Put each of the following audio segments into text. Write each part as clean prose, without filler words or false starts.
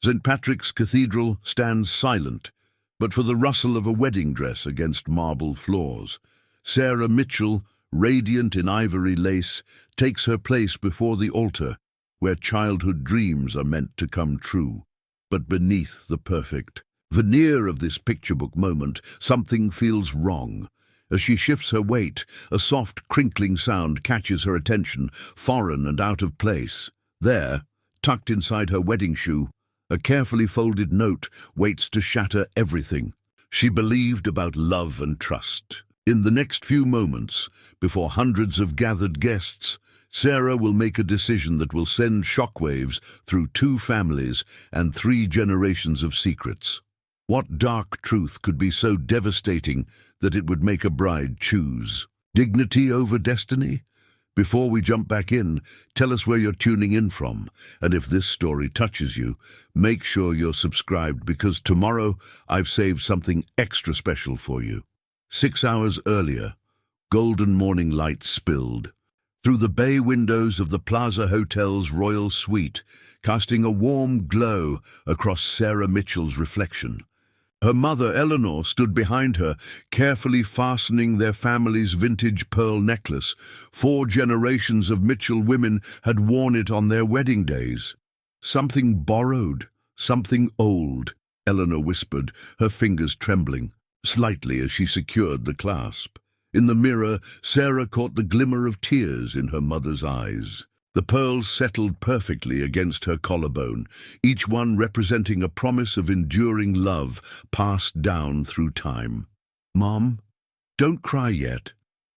St. Patrick's Cathedral stands silent, but for the rustle of a wedding dress against marble floors. Sarah Mitchell, radiant in ivory lace, takes her place before the altar, where childhood dreams are meant to come true. But beneath the perfect veneer of this picture book moment, something feels wrong. As she shifts her weight, a soft crinkling sound catches her attention, foreign and out of place. There, tucked inside her wedding shoe, a carefully folded note waits to shatter everything she believed about love and trust. In the next few moments, before hundreds of gathered guests, Sarah will make a decision that will send shockwaves through 2 families and 3 generations of secrets. What dark truth could be so devastating that it would make a bride choose dignity over destiny? Before we jump back in, tell us where you're tuning in from, and if this story touches you, make sure you're subscribed, because tomorrow I've saved something extra special for you. 6 hours earlier, golden morning light spilled through the bay windows of the Plaza Hotel's royal suite, casting a warm glow across Sarah Mitchell's reflection. Her mother, Eleanor, stood behind her, carefully fastening their family's vintage pearl necklace. 4 generations of Mitchell women had worn it on their wedding days. "Something borrowed, something old," Eleanor whispered, her fingers trembling slightly as she secured the clasp. In the mirror, Sarah caught the glimmer of tears in her mother's eyes. The pearls settled perfectly against her collarbone, each one representing a promise of enduring love passed down through time. "Mom, don't cry yet,"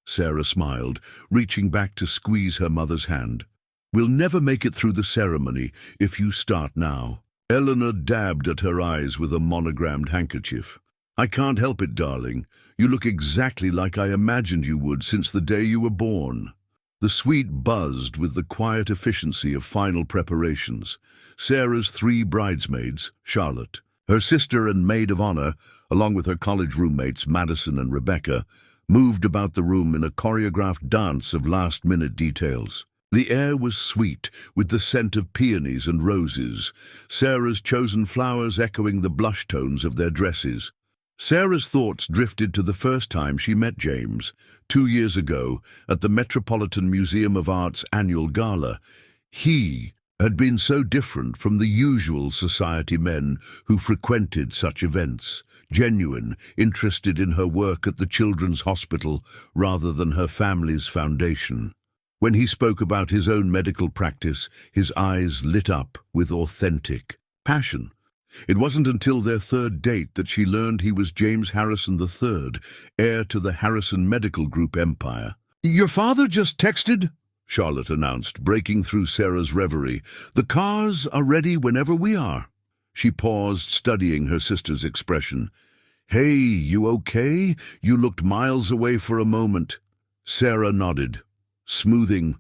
Sarah smiled, reaching back to squeeze her mother's hand. "We'll never make it through the ceremony if you start now." Eleanor dabbed at her eyes with a monogrammed handkerchief. "I can't help it, darling. You look exactly like I imagined you would since the day you were born." The suite buzzed with the quiet efficiency of final preparations. Sarah's 3 bridesmaids, Charlotte, her sister and maid of honor, along with her college roommates Madison and Rebecca, moved about the room in a choreographed dance of last-minute details. The air was sweet, with the scent of peonies and roses, Sarah's chosen flowers echoing the blush tones of their dresses. Sarah's thoughts drifted to the first time she met James, 2 years ago, at the Metropolitan Museum of Art's annual gala. He had been so different from the usual society men who frequented such events, genuine, interested in her work at the Children's Hospital rather than her family's foundation. When he spoke about his own medical practice, his eyes lit up with authentic passion. It wasn't until their 3rd date that she learned he was James Harrison III, heir to the Harrison Medical Group empire. "Your father just texted," Charlotte announced, breaking through Sarah's reverie. "The cars are ready whenever we are." She paused, studying her sister's expression. "Hey, you okay? You looked miles away for a moment." Sarah nodded, smoothing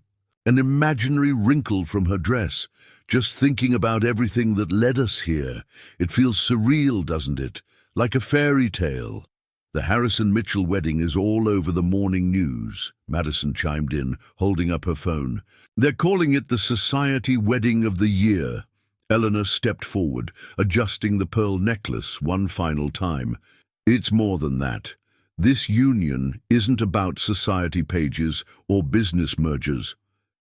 an imaginary wrinkle from her dress. "Just thinking about everything that led us here. It feels surreal, doesn't it? Like a fairy tale." "The Harrison Mitchell wedding is all over the morning news," Madison chimed in, holding up her phone. "They're calling it the Society Wedding of the Year." Eleanor stepped forward, adjusting the pearl necklace one final time. "It's more than that. This union isn't about society pages or business mergers.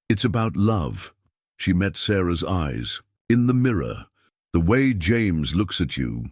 It's about love." She met Sarah's eyes. "In the mirror, the way James looks at you,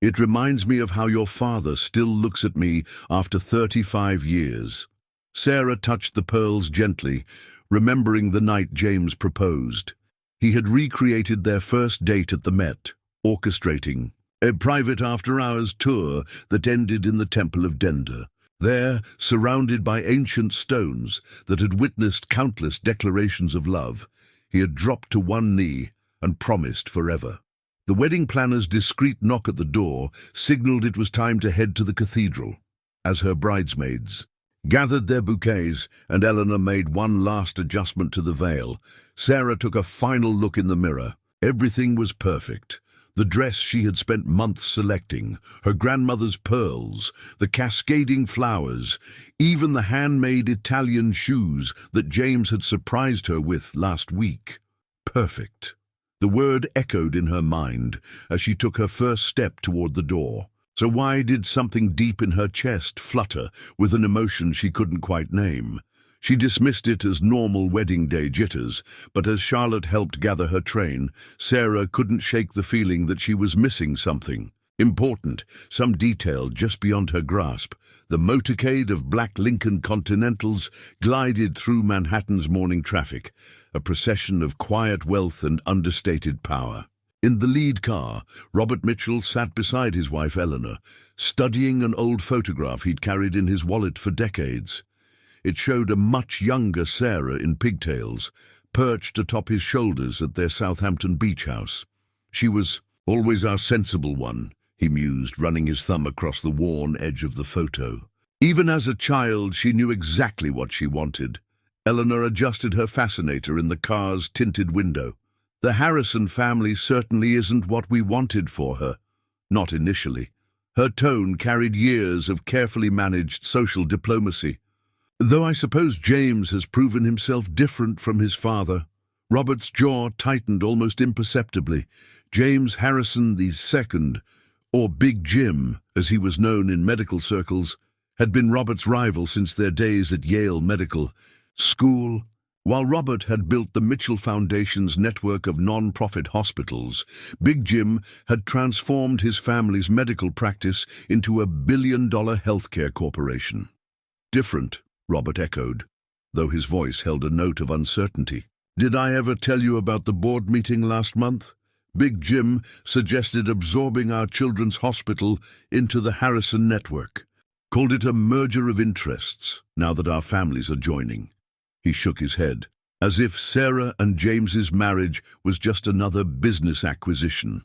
it reminds me of how your father still looks at me after 35 years. Sarah touched the pearls gently, remembering the night James proposed. He had recreated their first date at the Met, orchestrating a private after-hours tour that ended in the Temple of Dender. There, surrounded by ancient stones that had witnessed countless declarations of love, he had dropped to one knee and promised forever. The wedding planner's discreet knock at the door signaled it was time to head to the cathedral. As her bridesmaids gathered their bouquets and Eleanor made one last adjustment to the veil, Sarah took a final look in the mirror. Everything was perfect. The dress she had spent months selecting, her grandmother's pearls, the cascading flowers, even the handmade Italian shoes that James had surprised her with last week. Perfect. The word echoed in her mind as she took her first step toward the door. So why did something deep in her chest flutter with an emotion she couldn't quite name? She dismissed it as normal wedding day jitters, but as Charlotte helped gather her train, Sarah couldn't shake the feeling that she was missing something. Important, some detail just beyond her grasp. The motorcade of black Lincoln Continentals glided through Manhattan's morning traffic, a procession of quiet wealth and understated power. In the lead car, Robert Mitchell sat beside his wife Eleanor, studying an old photograph he'd carried in his wallet for decades. It showed a much younger Sarah in pigtails, perched atop his shoulders at their Southampton beach house. She was always our sensible one, he mused, running his thumb across the worn edge of the photo. Even as a child, she knew exactly what she wanted. Eleanor adjusted her fascinator in the car's tinted window. The Harrison family certainly isn't what we wanted for her. Not initially. Her tone carried years of carefully managed social diplomacy. Though I suppose James has proven himself different from his father. Robert's jaw tightened almost imperceptibly. James Harrison II, or Big Jim, as he was known in medical circles, had been Robert's rival since their days at Yale Medical School. While Robert had built the Mitchell Foundation's network of non-profit hospitals, Big Jim had transformed his family's medical practice into a billion-dollar healthcare corporation. Different, Robert echoed, though his voice held a note of uncertainty. Did I ever tell you about the board meeting last month? Big Jim suggested absorbing our children's hospital into the Harrison network. Called it a merger of interests, now that our families are joining. He shook his head, as if Sarah and James's marriage was just another business acquisition.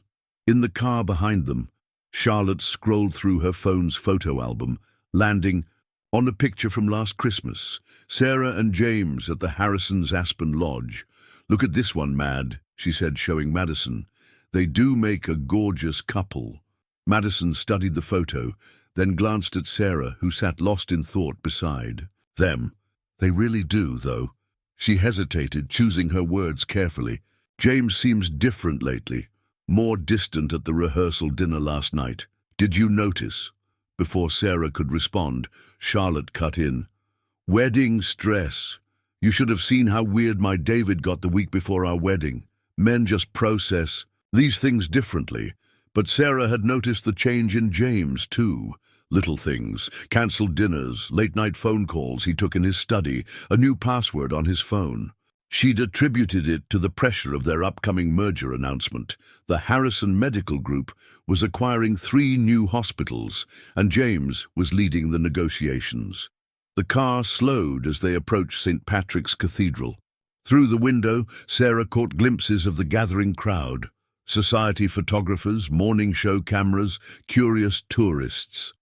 In the car behind them, Charlotte scrolled through her phone's photo album, landing on a picture from last Christmas. Sarah and James at the Harrisons' Aspen Lodge. Look at this one, Mad, she said, showing Madison. They do make a gorgeous couple. Madison studied the photo, then glanced at Sarah, who sat lost in thought beside them. They really do, though. She hesitated, choosing her words carefully. James seems different lately, more distant at the rehearsal dinner last night. Did you notice? Before Sarah could respond, Charlotte cut in. Wedding stress. You should have seen how weird my David got the week before our wedding. Men just process these things differently. But Sarah had noticed the change in James, too. Little things, cancelled dinners, late-night phone calls he took in his study, a new password on his phone. She'd attributed it to the pressure of their upcoming merger announcement. The Harrison Medical Group was acquiring 3 new hospitals, and James was leading the negotiations. The car slowed as they approached St. Patrick's Cathedral. Through the window, Sarah caught glimpses of the gathering crowd. Society photographers, morning show cameras, curious tourists.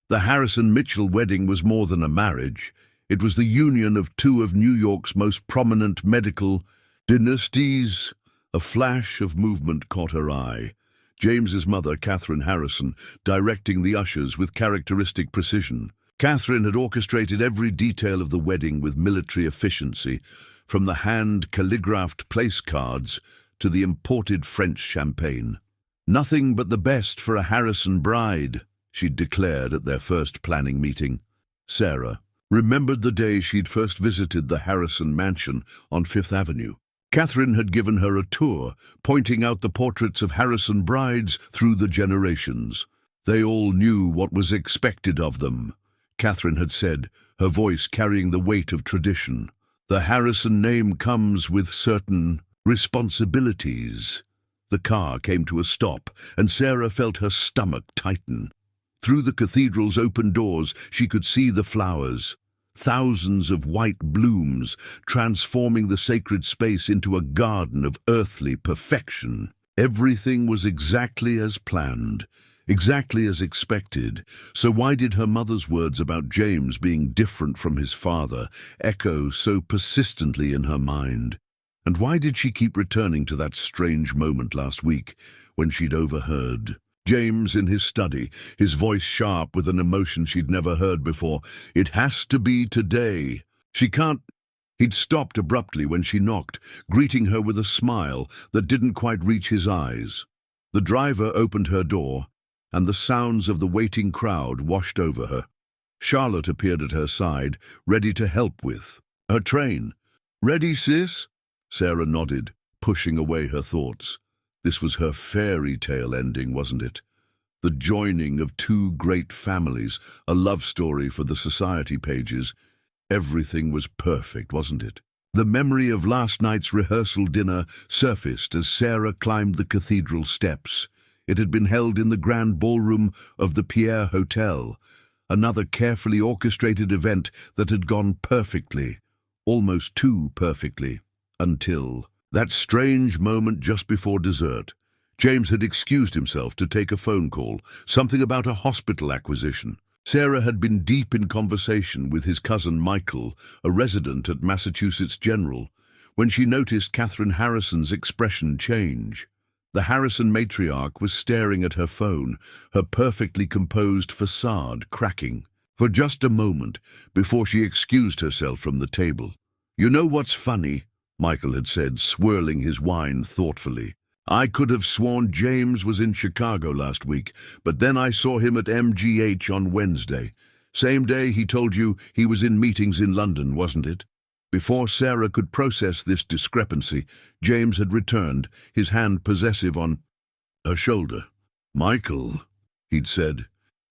The Harrison-Mitchell wedding was more than a marriage. It was the union of 2 of New York's most prominent medical dynasties. A flash of movement caught her eye. James's mother, Catherine Harrison, directing the ushers with characteristic precision. Catherine had orchestrated every detail of the wedding with military efficiency, from the hand-calligraphed place cards to the imported French champagne. Nothing but the best for a Harrison bride, she'd declared at their first planning meeting. Sarah remembered the day she'd first visited the Harrison mansion on Fifth Avenue. Catherine had given her a tour, pointing out the portraits of Harrison brides through the generations. They all knew what was expected of them, Catherine had said, her voice carrying the weight of tradition. The Harrison name comes with certain responsibilities. The car came to a stop, and Sarah felt her stomach tighten. Through the cathedral's open doors, she could see the flowers, thousands of white blooms, transforming the sacred space into a garden of earthly perfection. Everything was exactly as planned, exactly as expected. So why did her mother's words about James being different from his father echo so persistently in her mind? And why did she keep returning to that strange moment last week when she'd overheard James in his study, his voice sharp with an emotion she'd never heard before? It has to be today. She can't He'd stopped abruptly when she knocked, greeting her with a smile that didn't quite reach his eyes. The driver opened her door, and the sounds of the waiting crowd washed over her. Charlotte appeared at her side, ready to help with her train. "Ready, sis?" Sarah nodded, pushing away her thoughts. This was her fairy tale ending, wasn't it? The joining of two great families, a love story for the society pages. Everything was perfect, wasn't it? The memory of last night's rehearsal dinner surfaced as Sarah climbed the cathedral steps. It had been held in the grand ballroom of the Pierre Hotel, another carefully orchestrated event that had gone perfectly, almost too perfectly, until that strange moment just before dessert. James had excused himself to take a phone call, something about a hospital acquisition. Sarah had been deep in conversation with his cousin Michael, a resident at Massachusetts General, when she noticed Catherine Harrison's expression change. The Harrison matriarch was staring at her phone, her perfectly composed facade cracking, for just a moment before she excused herself from the table. "You know what's funny?" Michael had said, swirling his wine thoughtfully. "I could have sworn James was in Chicago last week, but then I saw him at MGH on Wednesday. Same day he told you he was in meetings in London, wasn't it?" Before Sarah could process this discrepancy, James had returned, his hand possessive on her shoulder. "Michael," he'd said,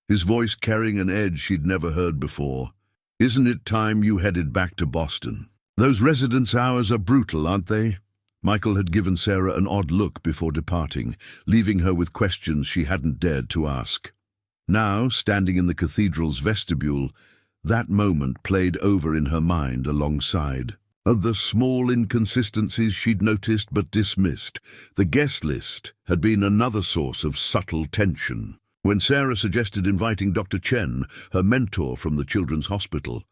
his voice carrying an edge she'd never heard before, "isn't it time you headed back to Boston? Those residence hours are brutal, aren't they?" Michael had given Sarah an odd look before departing, leaving her with questions she hadn't dared to ask. Now, standing in the cathedral's vestibule, that moment played over in her mind alongside of the small inconsistencies she'd noticed but dismissed. The guest list had been another source of subtle tension. When Sarah suggested inviting Dr. Chen, her mentor from the Children's Hospital,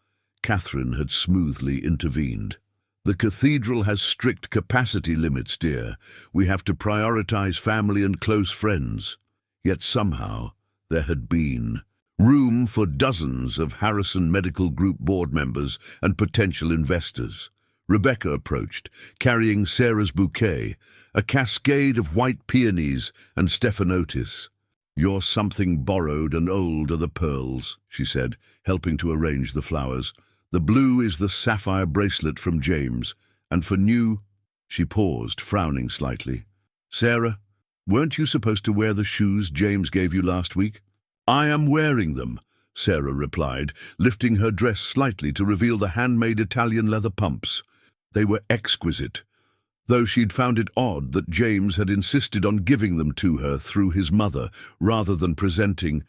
Catherine had smoothly intervened. "The cathedral has strict capacity limits, dear. We have to prioritize family and close friends." Yet somehow there had been room for dozens of Harrison Medical Group board members and potential investors. Rebecca approached, carrying Sarah's bouquet, a cascade of white peonies and stephanotis. "You're something borrowed and old are the pearls," she said, helping to arrange the flowers. "The blue is the sapphire bracelet from James, and for new—" She paused, frowning slightly. "Sarah, weren't you supposed to wear the shoes James gave you last week?" "I am wearing them," Sarah replied, lifting her dress slightly to reveal the handmade Italian leather pumps. They were exquisite, though she'd found it odd that James had insisted on giving them to her through his mother, rather than presenting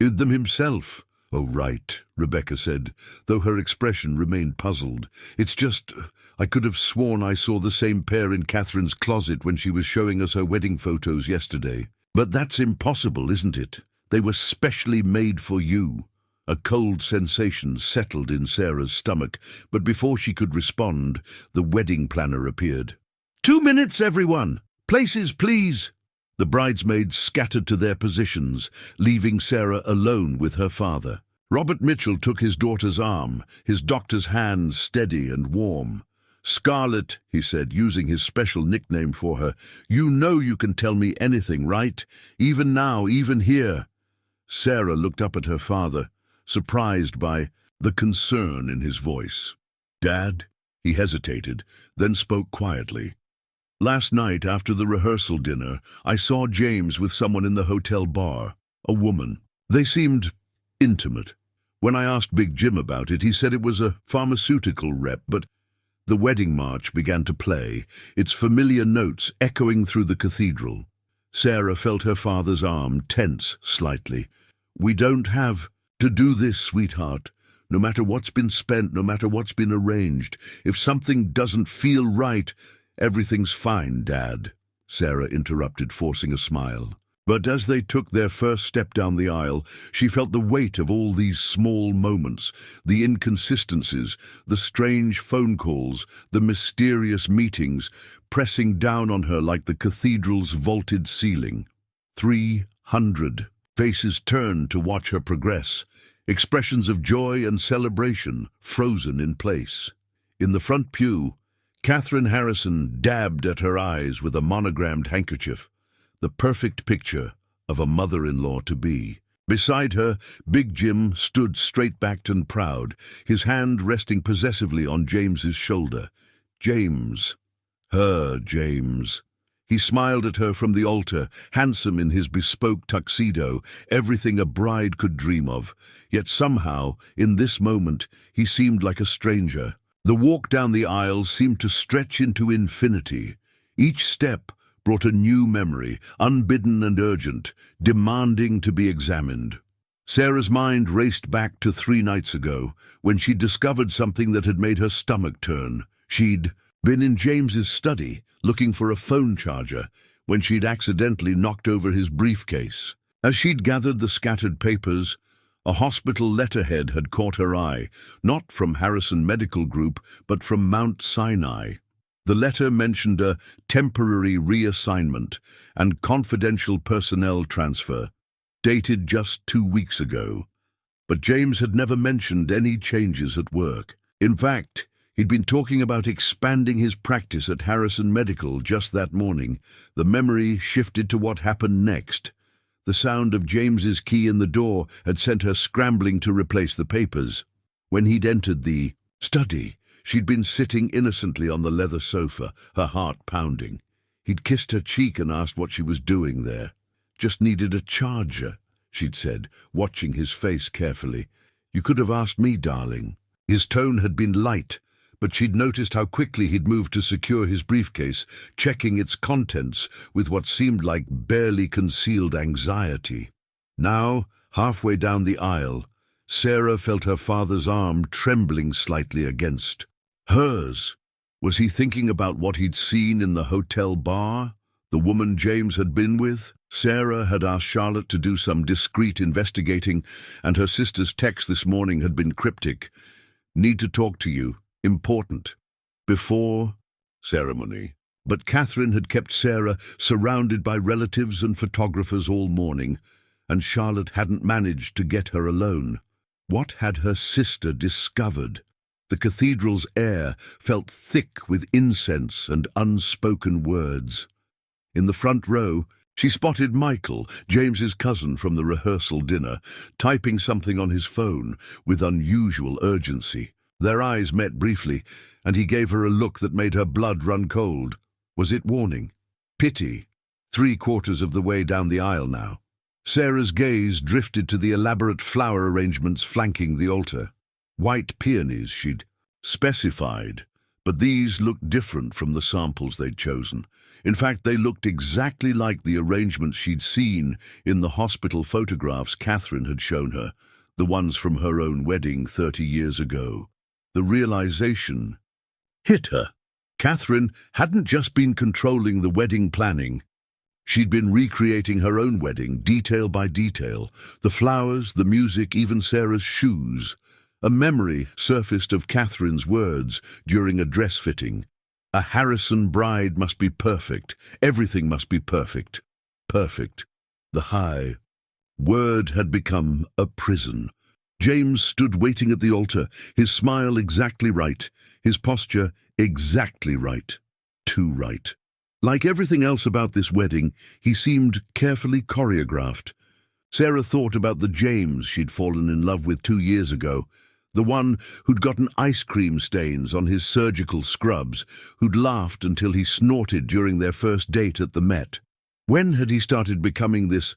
them himself. "Oh, right," Rebecca said, though her expression remained puzzled. "It's just, I could have sworn I saw the same pair in Catherine's closet when she was showing us her wedding photos yesterday. But that's impossible, isn't it? They were specially made for you." A cold sensation settled in Sarah's stomach, but before she could respond, the wedding planner appeared. "2 minutes, everyone! Places, please!" The bridesmaids scattered to their positions, leaving Sarah alone with her father. Robert Mitchell took his daughter's arm, his doctor's hands steady and warm. "Scarlett," he said, using his special nickname for her, "you know you can tell me anything, right? Even now, even here." Sarah looked up at her father, surprised by the concern in his voice. "Dad?" He hesitated, then spoke quietly. "Last night, after the rehearsal dinner, I saw James with someone in the hotel bar, a woman. They seemed intimate. When I asked Big Jim about it, he said it was a pharmaceutical rep, but—" The wedding march began to play, its familiar notes echoing through the cathedral. Sarah felt her father's arm tense slightly. "We don't have to do this, sweetheart. No matter what's been spent, no matter what's been arranged, if something doesn't feel right—" "Everything's fine, Dad," Sarah interrupted, forcing a smile. But as they took their first step down the aisle, she felt the weight of all these small moments, the inconsistencies, the strange phone calls, the mysterious meetings, pressing down on her like the cathedral's vaulted ceiling. 300 faces turned to watch her progress, expressions of joy and celebration frozen in place. In the front pew, Catherine Harrison dabbed at her eyes with a monogrammed handkerchief, the perfect picture of a mother-in-law-to-be. Beside her, Big Jim stood straight-backed and proud, his hand resting possessively on James's shoulder. James. Her James. He smiled at her from the altar, handsome in his bespoke tuxedo, everything a bride could dream of. Yet somehow, in this moment, he seemed like a stranger. The walk down the aisle seemed to stretch into infinity. Each step brought a new memory, unbidden and urgent, demanding to be examined. Sarah's mind raced back to 3 nights ago, when she'd discovered something that had made her stomach turn. She'd been in James's study, looking for a phone charger, when she'd accidentally knocked over his briefcase. As she'd gathered the scattered papers, a hospital letterhead had caught her eye, not from Harrison Medical Group, but from Mount Sinai. The letter mentioned a temporary reassignment and confidential personnel transfer, dated just 2 weeks ago. But James had never mentioned any changes at work. In fact, he'd been talking about expanding his practice at Harrison Medical just that morning. The memory shifted to what happened next. The sound of James's key in the door had sent her scrambling to replace the papers. When he'd entered the study, she'd been sitting innocently on the leather sofa, her heart pounding. He'd kissed her cheek and asked what she was doing there. "Just needed a charger," she'd said, watching his face carefully. "You could have asked me, darling." His tone had been light, but she'd noticed how quickly he'd moved to secure his briefcase, checking its contents with what seemed like barely concealed anxiety. Now, halfway down the aisle, Sarah felt her father's arm trembling slightly against hers. Was he thinking about what he'd seen in the hotel bar? The woman James had been with? Sarah had asked Charlotte to do some discreet investigating, and her sister's text this morning had been cryptic. "Need to talk to you. Important." Before ceremony. But Catherine had kept Sarah surrounded by relatives and photographers all morning, and Charlotte hadn't managed to get her alone. What had her sister discovered? The cathedral's air felt thick with incense and unspoken words. In the front row, she spotted Michael, James's cousin from the rehearsal dinner, typing something on his phone with unusual urgency. Their eyes met briefly, and he gave her a look that made her blood run cold. Was it warning? Pity? 3/4 of the way down the aisle now. Sarah's gaze drifted to the elaborate flower arrangements flanking the altar. White peonies, she'd specified, but these looked different from the samples they'd chosen. In fact, they looked exactly like the arrangements she'd seen in the hospital photographs Catherine had shown her, the ones from her own wedding 30 years ago. The realization hit her. Catherine hadn't just been controlling the wedding planning. She'd been recreating her own wedding, detail by detail. The flowers, the music, even Sarah's shoes. A memory surfaced of Catherine's words during a dress fitting. A Harrison bride must be perfect. Everything must be perfect. Perfect. The high word had become a prison. James stood waiting at the altar, his smile exactly right, his posture exactly right. Too right. Like everything else about this wedding, he seemed carefully choreographed. Sarah thought about the James she'd fallen in love with 2 years ago, the one who'd gotten ice cream stains on his surgical scrubs, who'd laughed until he snorted during their first date at the Met. When had he started becoming this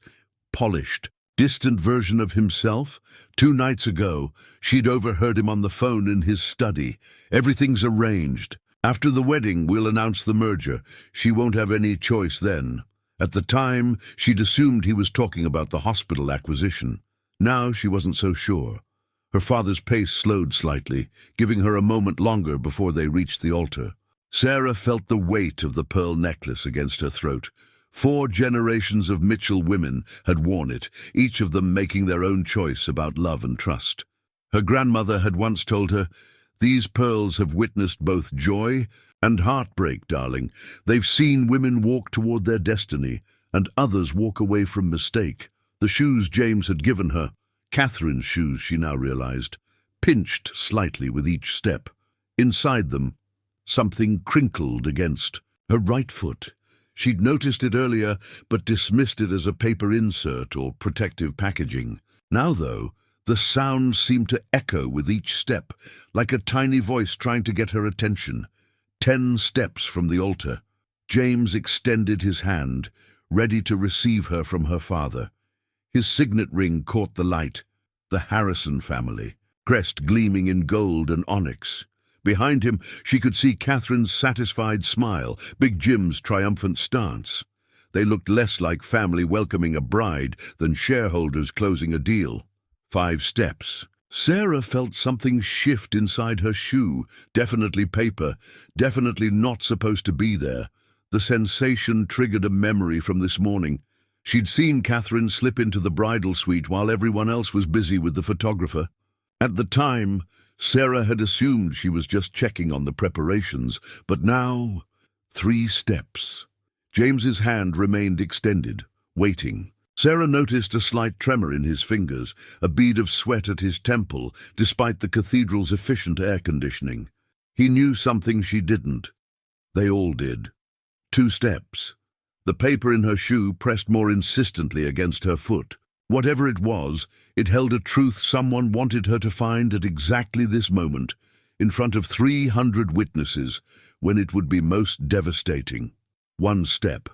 polished, distant version of himself? 2 nights ago, she'd overheard him on the phone in his study. "Everything's arranged. After the wedding, we'll announce the merger. She won't have any choice then." At the time, she'd assumed he was talking about the hospital acquisition. Now she wasn't so sure. Her father's pace slowed slightly, giving her a moment longer before they reached the altar. Sarah felt the weight of the pearl necklace against her throat. 4 generations of Mitchell women had worn it, each of them making their own choice about love and trust. Her grandmother had once told her, "These pearls have witnessed both joy and heartbreak, darling. They've seen women walk toward their destiny, and others walk away from mistake." The shoes James had given her, Catherine's shoes she now realized, pinched slightly with each step. Inside them, something crinkled against her right foot. She'd noticed it earlier, but dismissed it as a paper insert or protective packaging. Now, though, the sound seemed to echo with each step, like a tiny voice trying to get her attention. 10 steps from the altar. James extended his hand, ready to receive her from her father. His signet ring caught the light. The Harrison family, crest gleaming in gold and onyx. Behind him, she could see Catherine's satisfied smile, Big Jim's triumphant stance. They looked less like family welcoming a bride than shareholders closing a deal. 5 steps. Sarah felt something shift inside her shoe. Definitely paper, definitely not supposed to be there. The sensation triggered a memory from this morning. She'd seen Catherine slip into the bridal suite while everyone else was busy with the photographer. At the time, Sarah had assumed she was just checking on the preparations, but now, 3 steps. James's hand remained extended, waiting. Sarah noticed a slight tremor in his fingers, a bead of sweat at his temple, despite the cathedral's efficient air conditioning. He knew something she didn't. They all did. 2 steps. The paper in her shoe pressed more insistently against her foot. Whatever it was, it held a truth someone wanted her to find at exactly this moment, in front of 300 witnesses, when it would be most devastating. 1 step.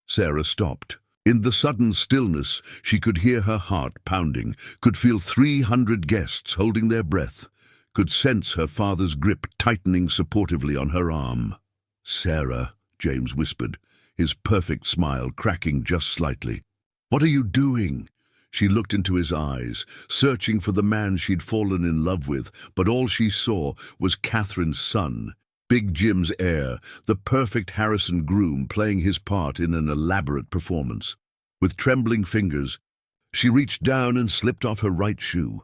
Sarah stopped. In the sudden stillness, she could hear her heart pounding, could feel 300 guests holding their breath, could sense her father's grip tightening supportively on her arm. "Sarah," James whispered, his perfect smile cracking just slightly. "What are you doing?" She looked into his eyes, searching for the man she'd fallen in love with, but all she saw was Catherine's son, Big Jim's heir, the perfect Harrison groom playing his part in an elaborate performance. With trembling fingers, she reached down and slipped off her right shoe.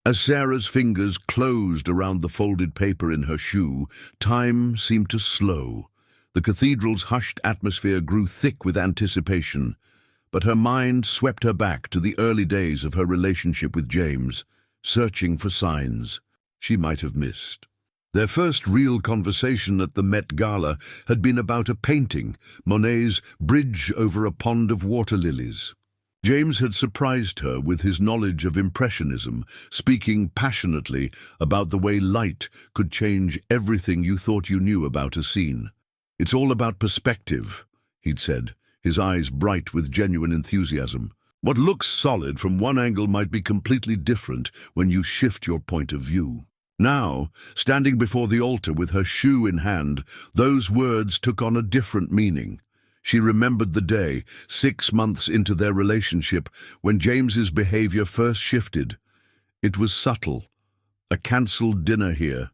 As Sarah's fingers closed around the folded paper in her shoe, time seemed to slow. The cathedral's hushed atmosphere grew thick with anticipation, but her mind swept her back to the early days of her relationship with James, searching for signs she might have missed. Their first real conversation at the Met Gala had been about a painting, Monet's Bridge Over a Pond of Water Lilies. James had surprised her with his knowledge of Impressionism, speaking passionately about the way light could change everything you thought you knew about a scene. "It's all about perspective," he'd said, his eyes bright with genuine enthusiasm. "What looks solid from one angle might be completely different when you shift your point of view." Now, standing before the altar with her shoe in hand, those words took on a different meaning. She remembered the day, 6 months into their relationship, when James's behavior first shifted. It was subtle. A cancelled dinner here,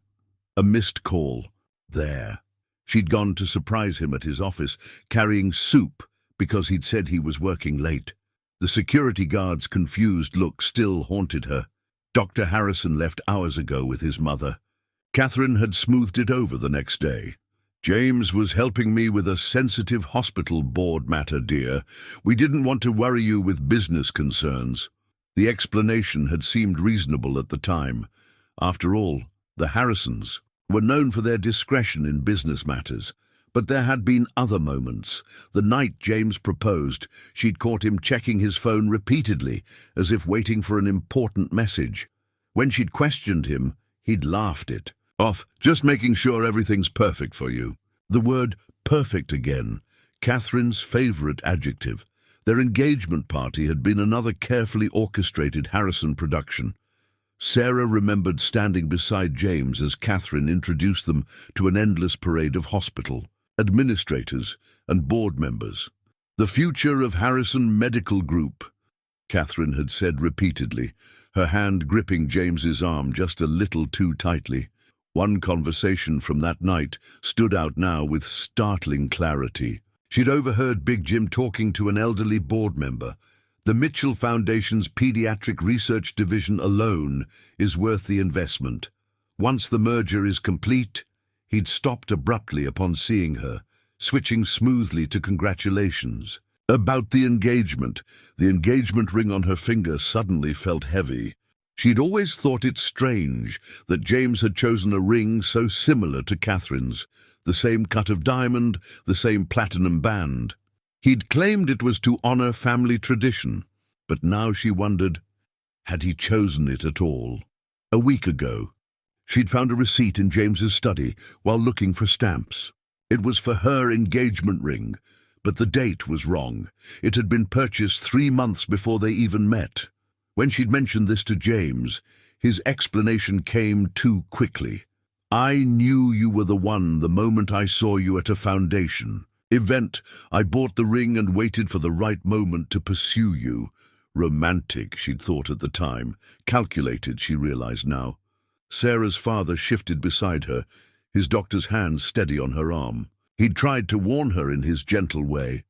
a missed call there. She'd gone to surprise him at his office, carrying soup because he'd said he was working late. The security guard's confused look still haunted her. Dr. Harrison left hours ago with his mother. Catherine had smoothed it over the next day. "James was helping me with a sensitive hospital board matter, dear. We didn't want to worry you with business concerns." The explanation had seemed reasonable at the time. After all, the Harrisons were known for their discretion in business matters. But there had been other moments. The night James proposed, she'd caught him checking his phone repeatedly, as if waiting for an important message. When she'd questioned him, he'd laughed it off, just making sure everything's perfect for you. The word perfect again, Catherine's favorite adjective. Their engagement party had been another carefully orchestrated Harrison production. Sarah remembered standing beside James as Catherine introduced them to an endless parade of hospital administrators and board members. "The future of Harrison Medical Group," Catherine had said repeatedly, her hand gripping James's arm just a little too tightly. One conversation from that night stood out now with startling clarity. She'd overheard Big Jim talking to an elderly board member. "The Mitchell Foundation's Pediatric Research Division alone is worth the investment. Once the merger is complete..." He'd stopped abruptly upon seeing her, switching smoothly to congratulations. About the engagement ring on her finger suddenly felt heavy. She'd always thought it strange that James had chosen a ring so similar to Catherine's, the same cut of diamond, the same platinum band. He'd claimed it was to honor family tradition, but now she wondered, had he chosen it at all? A week ago, she'd found a receipt in James's study while looking for stamps. It was for her engagement ring, but the date was wrong. It had been purchased 3 months before they even met. When she'd mentioned this to James, his explanation came too quickly. "I knew you were the one the moment I saw you at a foundation event. I bought the ring and waited for the right moment to pursue you." Romantic, she'd thought at the time. Calculated, she realized now. Sarah's father shifted beside her, his doctor's hand steady on her arm. He'd tried to warn her in his gentle way.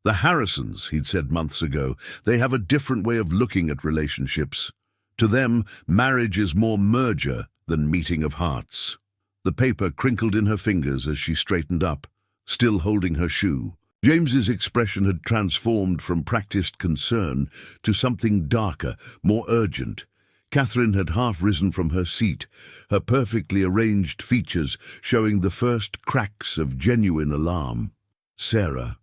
"The Harrisons," he'd said months ago, "they have a different way of looking at relationships. To them, marriage is more merger than meeting of hearts." The paper crinkled in her fingers as she straightened up, still holding her shoe. James's expression had transformed from practiced concern to something darker, more urgent. Catherine had half risen from her seat, her perfectly arranged features showing the first cracks of genuine alarm. "Sarah,"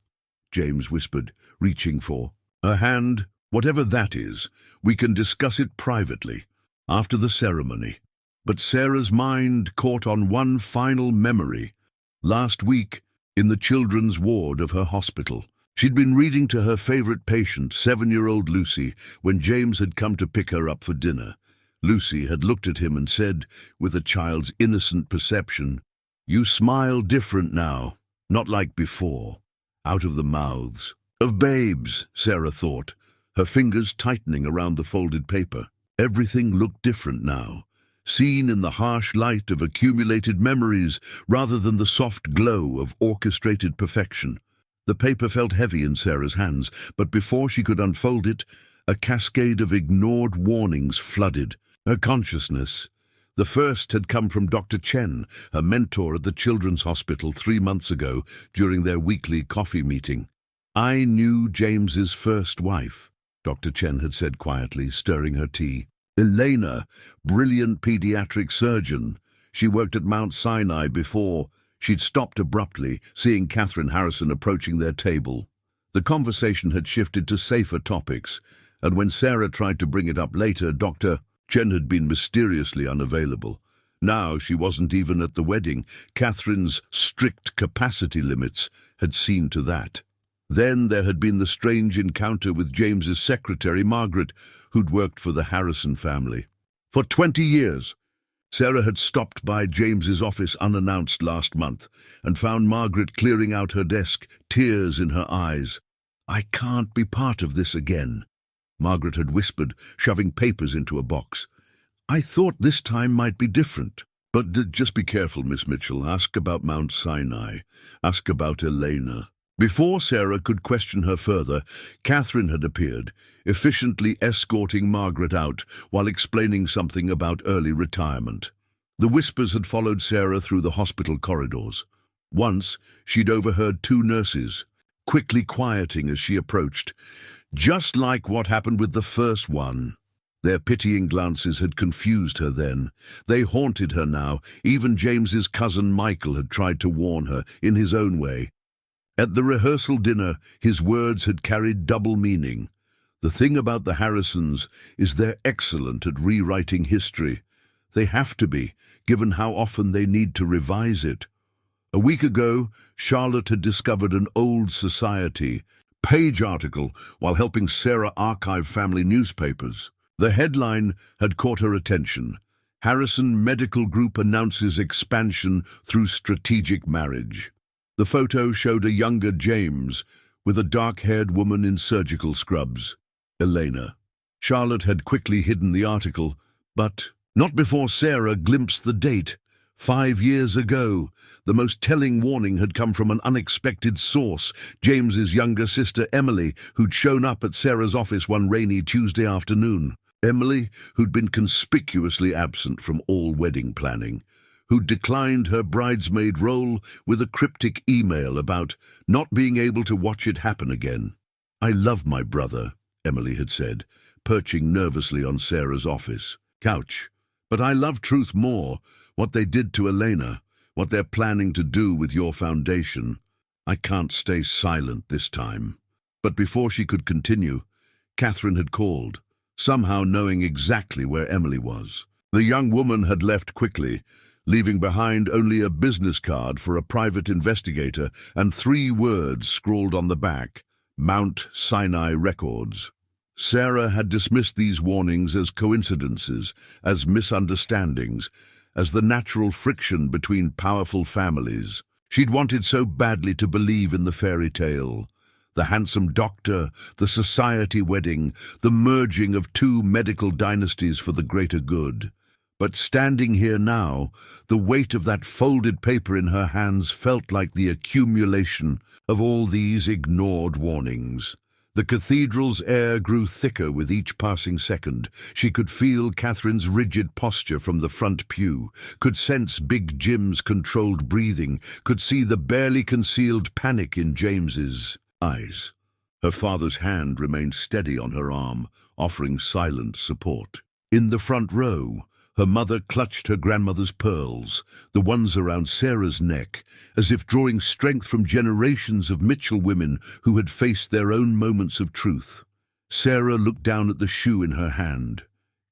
James whispered, reaching for her hand. "Whatever that is, we can discuss it privately, after the ceremony." But Sarah's mind caught on one final memory. Last week, in the children's ward of her hospital, she'd been reading to her favorite patient, 7-year-old Lucy, when James had come to pick her up for dinner. Lucy had looked at him and said, with a child's innocent perception, "You smile different now, not like before." Out of the mouths of babes, Sarah thought, her fingers tightening around the folded paper. Everything looked different now, seen in the harsh light of accumulated memories rather than the soft glow of orchestrated perfection. The paper felt heavy in Sarah's hands, but before she could unfold it, a cascade of ignored warnings flooded her consciousness. The first had come from Dr. Chen, her mentor at the Children's Hospital 3 months ago during their weekly coffee meeting. "I knew James's first wife," Dr. Chen had said quietly, stirring her tea. "Elena, brilliant pediatric surgeon. She worked at Mount Sinai before." She'd stopped abruptly, seeing Catherine Harrison approaching their table. The conversation had shifted to safer topics, and when Sarah tried to bring it up later, Dr. Chen had been mysteriously unavailable. Now she wasn't even at the wedding. Catherine's strict capacity limits had seen to that. Then there had been the strange encounter with James's secretary, Margaret, who'd worked for the Harrison family. For 20 years, Sarah had stopped by James's office unannounced last month and found Margaret clearing out her desk, tears in her eyes. "I can't be part of this again," Margaret had whispered, shoving papers into a box. "I thought this time might be different." "But just be careful, Miss Mitchell. Ask about Mount Sinai. Ask about Elena." Before Sarah could question her further, Catherine had appeared, efficiently escorting Margaret out while explaining something about early retirement. The whispers had followed Sarah through the hospital corridors. Once, she'd overheard 2 nurses, quickly quieting as she approached. Just like what happened with the first one. Their pitying glances had confused her then. They haunted her now. Even James's cousin Michael had tried to warn her, in his own way. At the rehearsal dinner, his words had carried double meaning. The thing about the Harrisons is they're excellent at rewriting history. They have to be, given how often they need to revise it. A week ago, Charlotte had discovered an old society page article while helping Sarah archive family newspapers. The headline had caught her attention. "Harrison Medical Group announces expansion through strategic marriage." The photo showed a younger James with a dark-haired woman in surgical scrubs, Elena. Charlotte had quickly hidden the article, but not before Sarah glimpsed the date. 5 years ago, the most telling warning had come from an unexpected source, James's younger sister Emily, who'd shown up at Sarah's office one rainy Tuesday afternoon. Emily, who'd been conspicuously absent from all wedding planning, who'd declined her bridesmaid role with a cryptic email about not being able to watch it happen again. "I love my brother," Emily had said, perching nervously on Sarah's office. Couch. But I love truth more, what they did to Elena, what they're planning to do with your foundation. I can't stay silent this time. But before she could continue, Catherine had called, somehow knowing exactly where Emily was. The young woman had left quickly, leaving behind only a business card for a private investigator and 3 words scrawled on the back, Mount Sinai Records. Sarah had dismissed these warnings as coincidences, as misunderstandings, as the natural friction between powerful families. She'd wanted so badly to believe in the fairy tale. The handsome doctor, the society wedding, the merging of 2 medical dynasties for the greater good. But standing here now, the weight of that folded paper in her hands felt like the accumulation of all these ignored warnings. The cathedral's air grew thicker with each passing second. She could feel Catherine's rigid posture from the front pew, could sense Big Jim's controlled breathing, could see the barely concealed panic in James's eyes. Her father's hand remained steady on her arm, offering silent support. In the front row, her mother clutched her grandmother's pearls, the ones around Sarah's neck, as if drawing strength from generations of Mitchell women who had faced their own moments of truth. Sarah looked down at the shoe in her hand.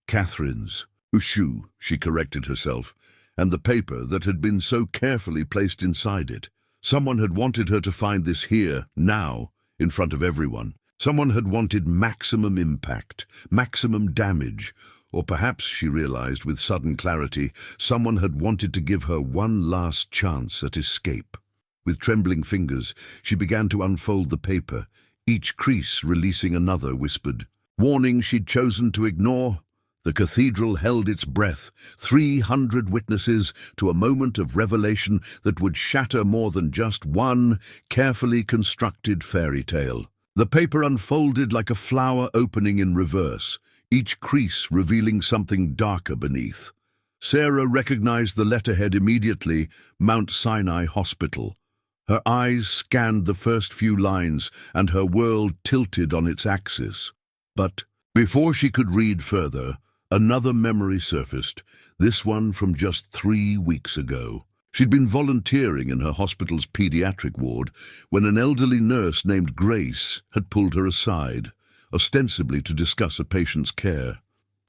Catherine's shoe, she corrected herself, and the paper that had been so carefully placed inside it. Someone had wanted her to find this here, now, in front of everyone. Someone had wanted maximum impact, maximum damage, or perhaps, she realized with sudden clarity, someone had wanted to give her one last chance at escape. With trembling fingers, she began to unfold the paper, each crease releasing another whispered warning she'd chosen to ignore. The cathedral held its breath, 300 witnesses to a moment of revelation that would shatter more than just one carefully constructed fairy tale. The paper unfolded like a flower opening in reverse, each crease revealing something darker beneath. Sarah recognized the letterhead immediately, Mount Sinai Hospital. Her eyes scanned the first few lines, and her world tilted on its axis. But before she could read further, another memory surfaced, this one from just 3 weeks ago. She'd been volunteering in her hospital's pediatric ward when an elderly nurse named Grace had pulled her aside, ostensibly to discuss a patient's care.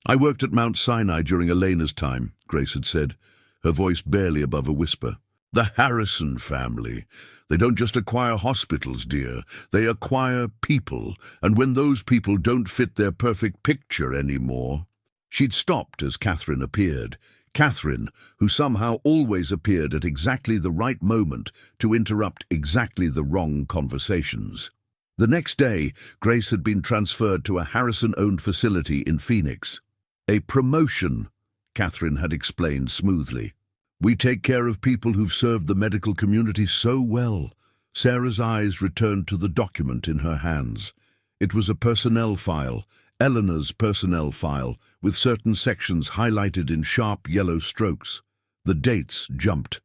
"I worked at Mount Sinai during Elena's time," Grace had said, her voice barely above a whisper. "The Harrison family. They don't just acquire hospitals, dear. They acquire people, and when those people don't fit their perfect picture anymore..." She'd stopped as Catherine appeared. Catherine, who somehow always appeared at exactly the right moment to interrupt exactly the wrong conversations. The next day, Grace had been transferred to a Harrison-owned facility in Phoenix. "A promotion," Catherine had explained smoothly. "We take care of people who've served the medical community so well." Sarah's eyes returned to the document in her hands. It was a personnel file, Eleanor's personnel file, with certain sections highlighted in sharp yellow strokes. The dates jumped.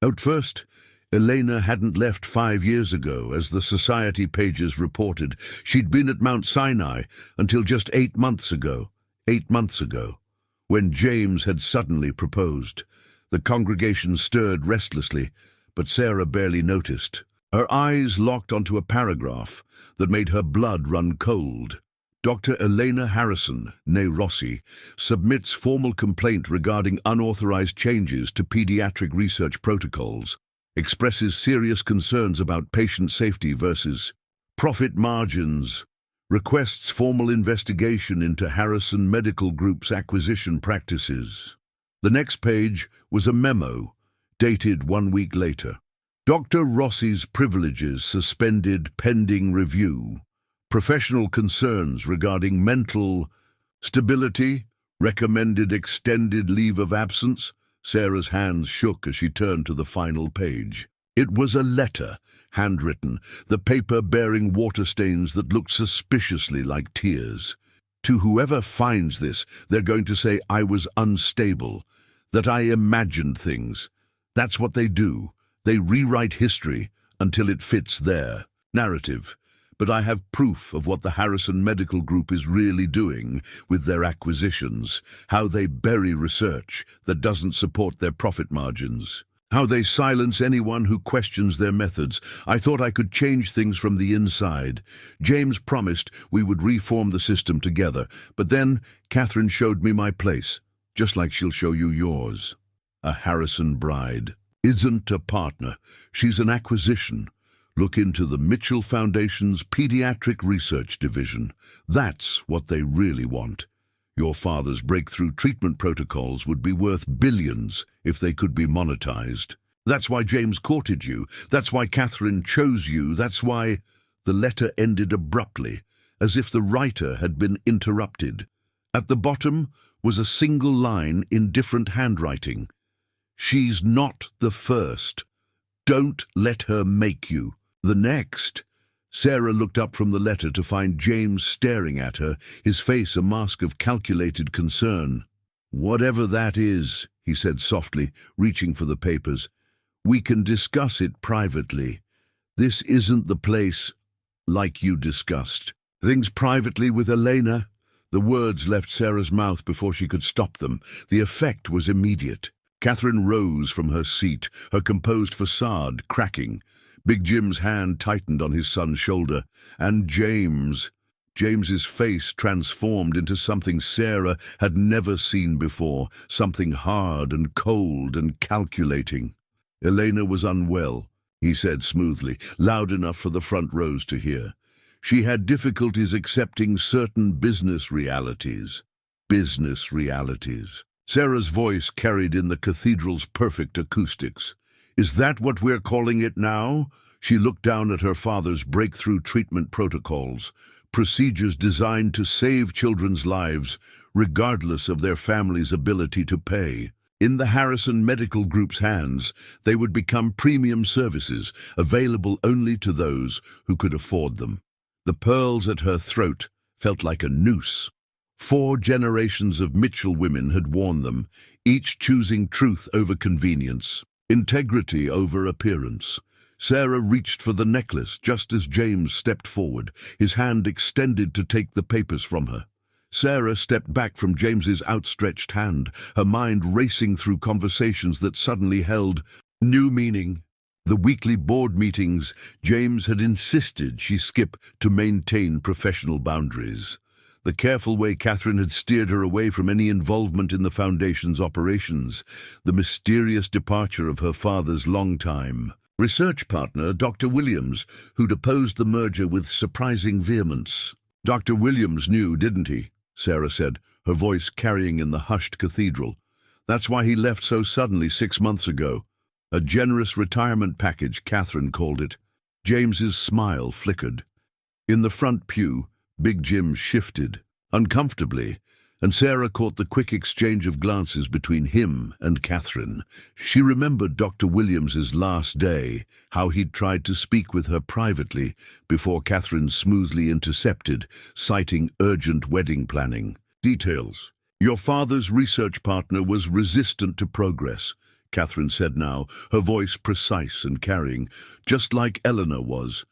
At first, Elena hadn't left 5 years ago, as the society pages reported. She'd been at Mount Sinai until just 8 months ago. 8 months ago, when James had suddenly proposed. The congregation stirred restlessly, but Sarah barely noticed. Her eyes locked onto a paragraph that made her blood run cold. Dr. Elena Harrison, née Rossi, submits formal complaint regarding unauthorized changes to pediatric research protocols, expresses serious concerns about patient safety versus profit margins, requests formal investigation into Harrison Medical Group's acquisition practices. The next page was a memo, dated 1 week later. Dr. Rossi's privileges suspended pending review. Professional concerns regarding mental stability, recommended extended leave of absence. Sarah's hands shook as she turned to the final page. It was a letter, handwritten, the paper bearing water stains that looked suspiciously like tears. "To whoever finds this, they're going to say I was unstable, that I imagined things. That's what they do. They rewrite history until it fits their narrative. but I have proof of what the Harrison Medical Group is really doing with their acquisitions, how they bury research that doesn't support their profit margins, how they silence anyone who questions their methods. I thought I could change things from the inside. James promised we would reform the system together, but then Catherine showed me my place, just like she'll show you yours. A Harrison bride isn't a partner. She's an acquisition. Look into the Mitchell Foundation's Pediatric Research Division. That's what they really want. Your father's breakthrough treatment protocols would be worth billions if they could be monetized. That's why James courted you. That's why Catherine chose you. That's why the letter ended abruptly, as if the writer had been interrupted. At the bottom was a single line in different handwriting. She's not the first. Don't let her make you. The next. Sarah looked up from the letter to find James staring at her, his face a mask of calculated concern. "Whatever that is," he said softly, reaching for the papers, "we can discuss it privately. This isn't the place like you discussed. Things privately with Elena." The words left Sarah's mouth before she could stop them. The effect was immediate. Catherine rose from her seat, her composed facade cracking. Big Jim's hand tightened on his son's shoulder, and James's face transformed into something Sarah had never seen before, something hard and cold and calculating. "Elena was unwell," he said smoothly, loud enough for the front rows to hear. "She had difficulties accepting certain business realities." Business realities. Sarah's voice carried in the cathedral's perfect acoustics. "Is that what we're calling it now?" She looked down at her father's breakthrough treatment protocols, procedures designed to save children's lives, regardless of their family's ability to pay. In the Harrison Medical Group's hands, they would become premium services, available only to those who could afford them. The pearls at her throat felt like a noose. 4 generations of Mitchell women had worn them, each choosing truth over convenience, integrity over appearance. Sarah reached for the necklace just as James stepped forward, his hand extended to take the papers from her. Sarah stepped back from James's outstretched hand, her mind racing through conversations that suddenly held new meaning. The weekly board meetings James had insisted she skip to maintain professional boundaries. The careful way Catherine had steered her away from any involvement in the Foundation's operations. The mysterious departure of her father's longtime research partner, Dr. Williams, who'd opposed the merger with surprising vehemence. "Dr. Williams knew, didn't he?" Sarah said, her voice carrying in the hushed cathedral. "That's why he left so suddenly 6 months ago. A generous retirement package, Catherine called it." James's smile flickered. In the front pew, Big Jim shifted, uncomfortably, and Sarah caught the quick exchange of glances between him and Catherine. She remembered Dr. Williams's last day, how he'd tried to speak with her privately before Catherine smoothly intercepted, citing urgent wedding planning. "Details. Your father's research partner was resistant to progress," Catherine said now, her voice precise and carrying, "just like Eleanor was.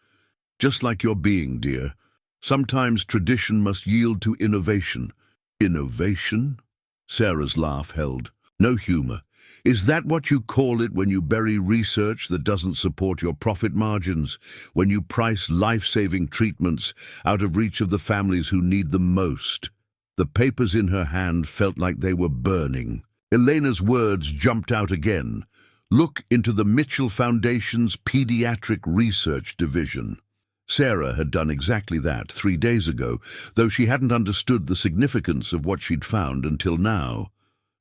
Just like your being, dear. Sometimes tradition must yield to innovation." "Innovation?" Sarah's laugh held. No humor. "Is that what you call it when you bury research that doesn't support your profit margins? When you price life-saving treatments out of reach of the families who need them most?" The papers in her hand felt like they were burning. Elena's words jumped out again. "Look into the Mitchell Foundation's Pediatric Research Division." Sarah had done exactly that 3 days ago, though she hadn't understood the significance of what she'd found until now.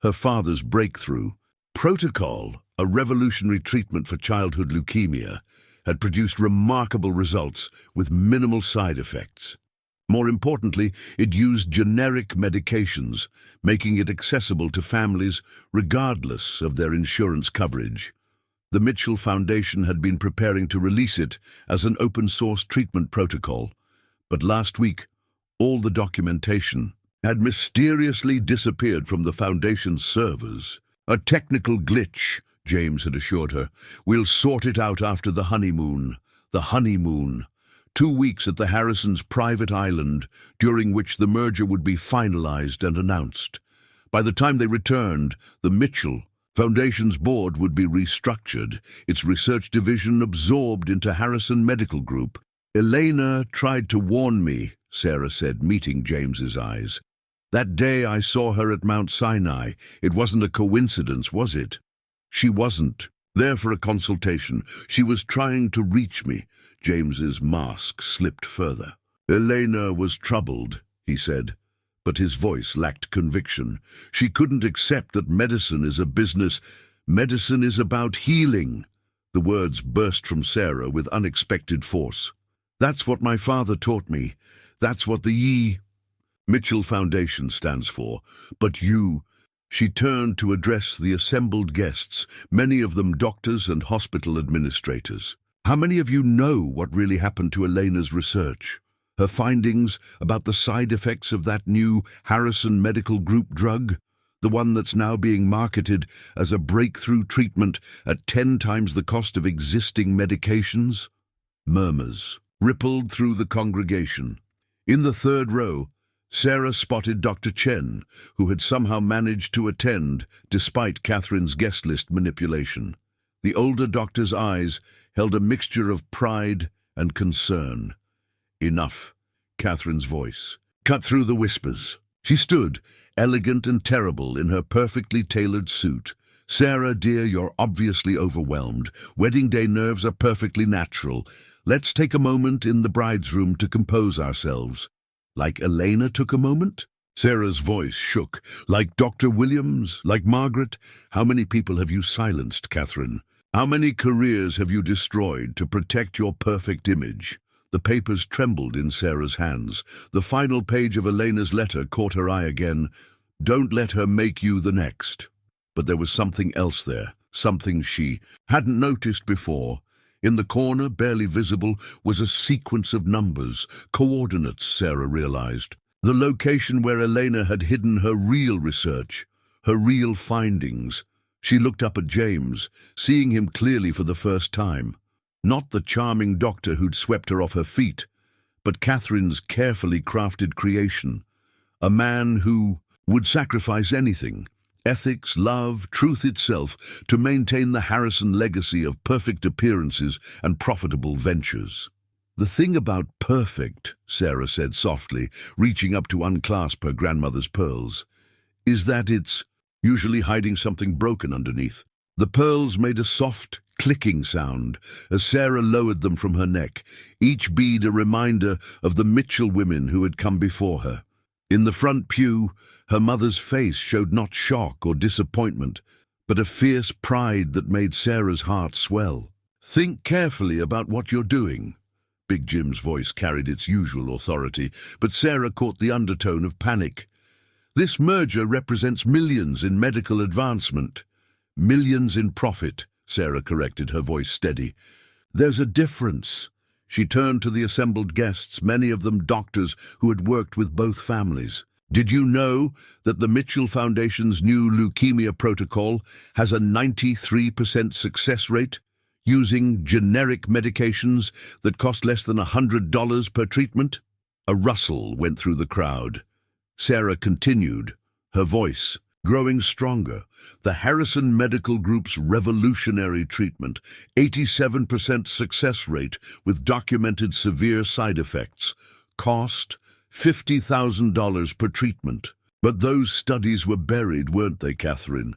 Her father's breakthrough protocol, a revolutionary treatment for childhood leukemia, had produced remarkable results with minimal side effects. More importantly, it used generic medications, making it accessible to families regardless of their insurance coverage. The Mitchell Foundation had been preparing to release it as an open-source treatment protocol, but last week, all the documentation had mysteriously disappeared from the Foundation's servers. "A technical glitch," James had assured her. "We'll sort it out after the honeymoon." The honeymoon. 2 weeks at the Harrisons' private island, during which the merger would be finalized and announced. By the time they returned, the Mitchell Foundation's board would be restructured, its research division absorbed into Harrison Medical Group. "Elena tried to warn me," Sarah said, meeting James's eyes. "That day I saw her at Mount Sinai. It wasn't a coincidence, was it?" "She wasn't there for a consultation. She was trying to reach me." James's mask slipped further. "Elena was troubled," he said, but his voice lacked conviction. "She couldn't accept that medicine is a business. Medicine is about healing." The words burst from Sarah with unexpected force. "That's what my father taught me. That's what the Mitchell Foundation stands for. But you—" She turned to address the assembled guests, many of them doctors and hospital administrators. "How many of you know what really happened to Elena's research? Her findings about the side effects of that new Harrison Medical Group drug? The one that's now being marketed as a breakthrough treatment at 10 times the cost of existing medications?" Murmurs rippled through the congregation. In the third row, Sarah spotted Dr. Chen, who had somehow managed to attend despite Catherine's guest list manipulation. The older doctor's eyes held a mixture of pride and concern. "Enough," Catherine's voice cut through the whispers. She stood, elegant and terrible, in her perfectly tailored suit. "Sarah, dear, you're obviously overwhelmed. Wedding day nerves are perfectly natural. Let's take a moment in the bride's room to compose ourselves." "Like Elena took a moment?" Sarah's voice shook. "Like Dr. Williams? Like Margaret? How many people have you silenced, Catherine? How many careers have you destroyed to protect your perfect image?" The papers trembled in Sarah's hands. The final page of Elena's letter caught her eye again. "Don't let her make you the next." But there was something else there, something she hadn't noticed before. In the corner, barely visible, was a sequence of numbers, coordinates, Sarah realized. The location where Elena had hidden her real research, her real findings. She looked up at James, seeing him clearly for the first time. Not the charming doctor who'd swept her off her feet, but Catherine's carefully crafted creation. A man who would sacrifice anything, ethics, love, truth itself, to maintain the Harrison legacy of perfect appearances and profitable ventures. "The thing about perfect," Sarah said softly, reaching up to unclasp her grandmother's pearls, "is that it's usually hiding something broken underneath." The pearls made a soft, clicking sound as Sarah lowered them from her neck, each bead a reminder of the Mitchell women who had come before her. In the front pew, her mother's face showed not shock or disappointment, but a fierce pride that made Sarah's heart swell. "Think carefully about what you're doing." Big Jim's voice carried its usual authority, but Sarah caught the undertone of panic. "This merger represents millions in medical advancement." "Millions in profit," Sarah corrected, her voice steady. "There's a difference." She turned to the assembled guests, many of them doctors who had worked with both families. "Did you know that the Mitchell Foundation's new leukemia protocol has a 93% success rate, using generic medications that cost less than $100 per treatment?" A rustle went through the crowd. Sarah continued, her voice growing stronger. "The Harrison Medical Group's revolutionary treatment, 87% success rate with documented severe side effects. Cost, $50,000 per treatment." "But those studies were buried, weren't they, Catherine?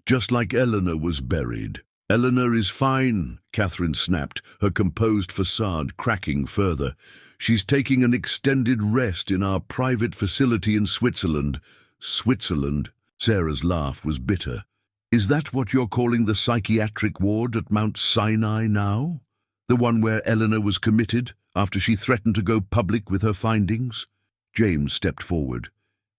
Just like Eleanor was buried." "Eleanor is fine," Catherine snapped, her composed facade cracking further. "She's taking an extended rest in our private facility in Switzerland." "Switzerland?" Sarah's laugh was bitter. "Is that what you're calling the psychiatric ward at Mount Sinai now? The one where Eleanor was committed after she threatened to go public with her findings?" James stepped forward,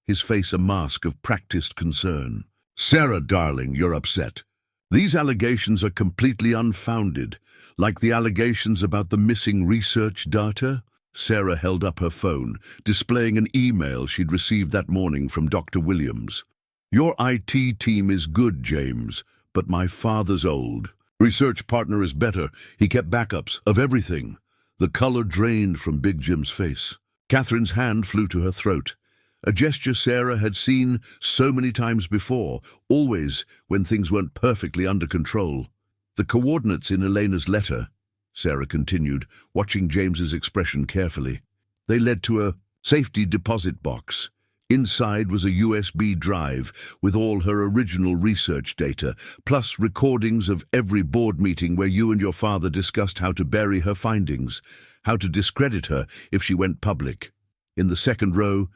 his face a mask of practiced concern. "Sarah, darling, you're upset. These allegations are completely unfounded, like the allegations about the missing research data." Sarah held up her phone, displaying an email she'd received that morning from Dr. Williams. "Your IT team is good, James, but my father's old. Research partner is better. He kept backups of everything. The color drained from Big Jim's face. Catherine's hand flew to her throat, a gesture Sarah had seen so many times before, always when things weren't perfectly under control. The coordinates in Elena's letter, Sarah continued, watching James's expression carefully. They led to a safety deposit box. Inside was a USB drive with all her original research data, plus recordings of every board meeting where you and your father discussed how to bury her findings, how to discredit her if she went public. In the second row,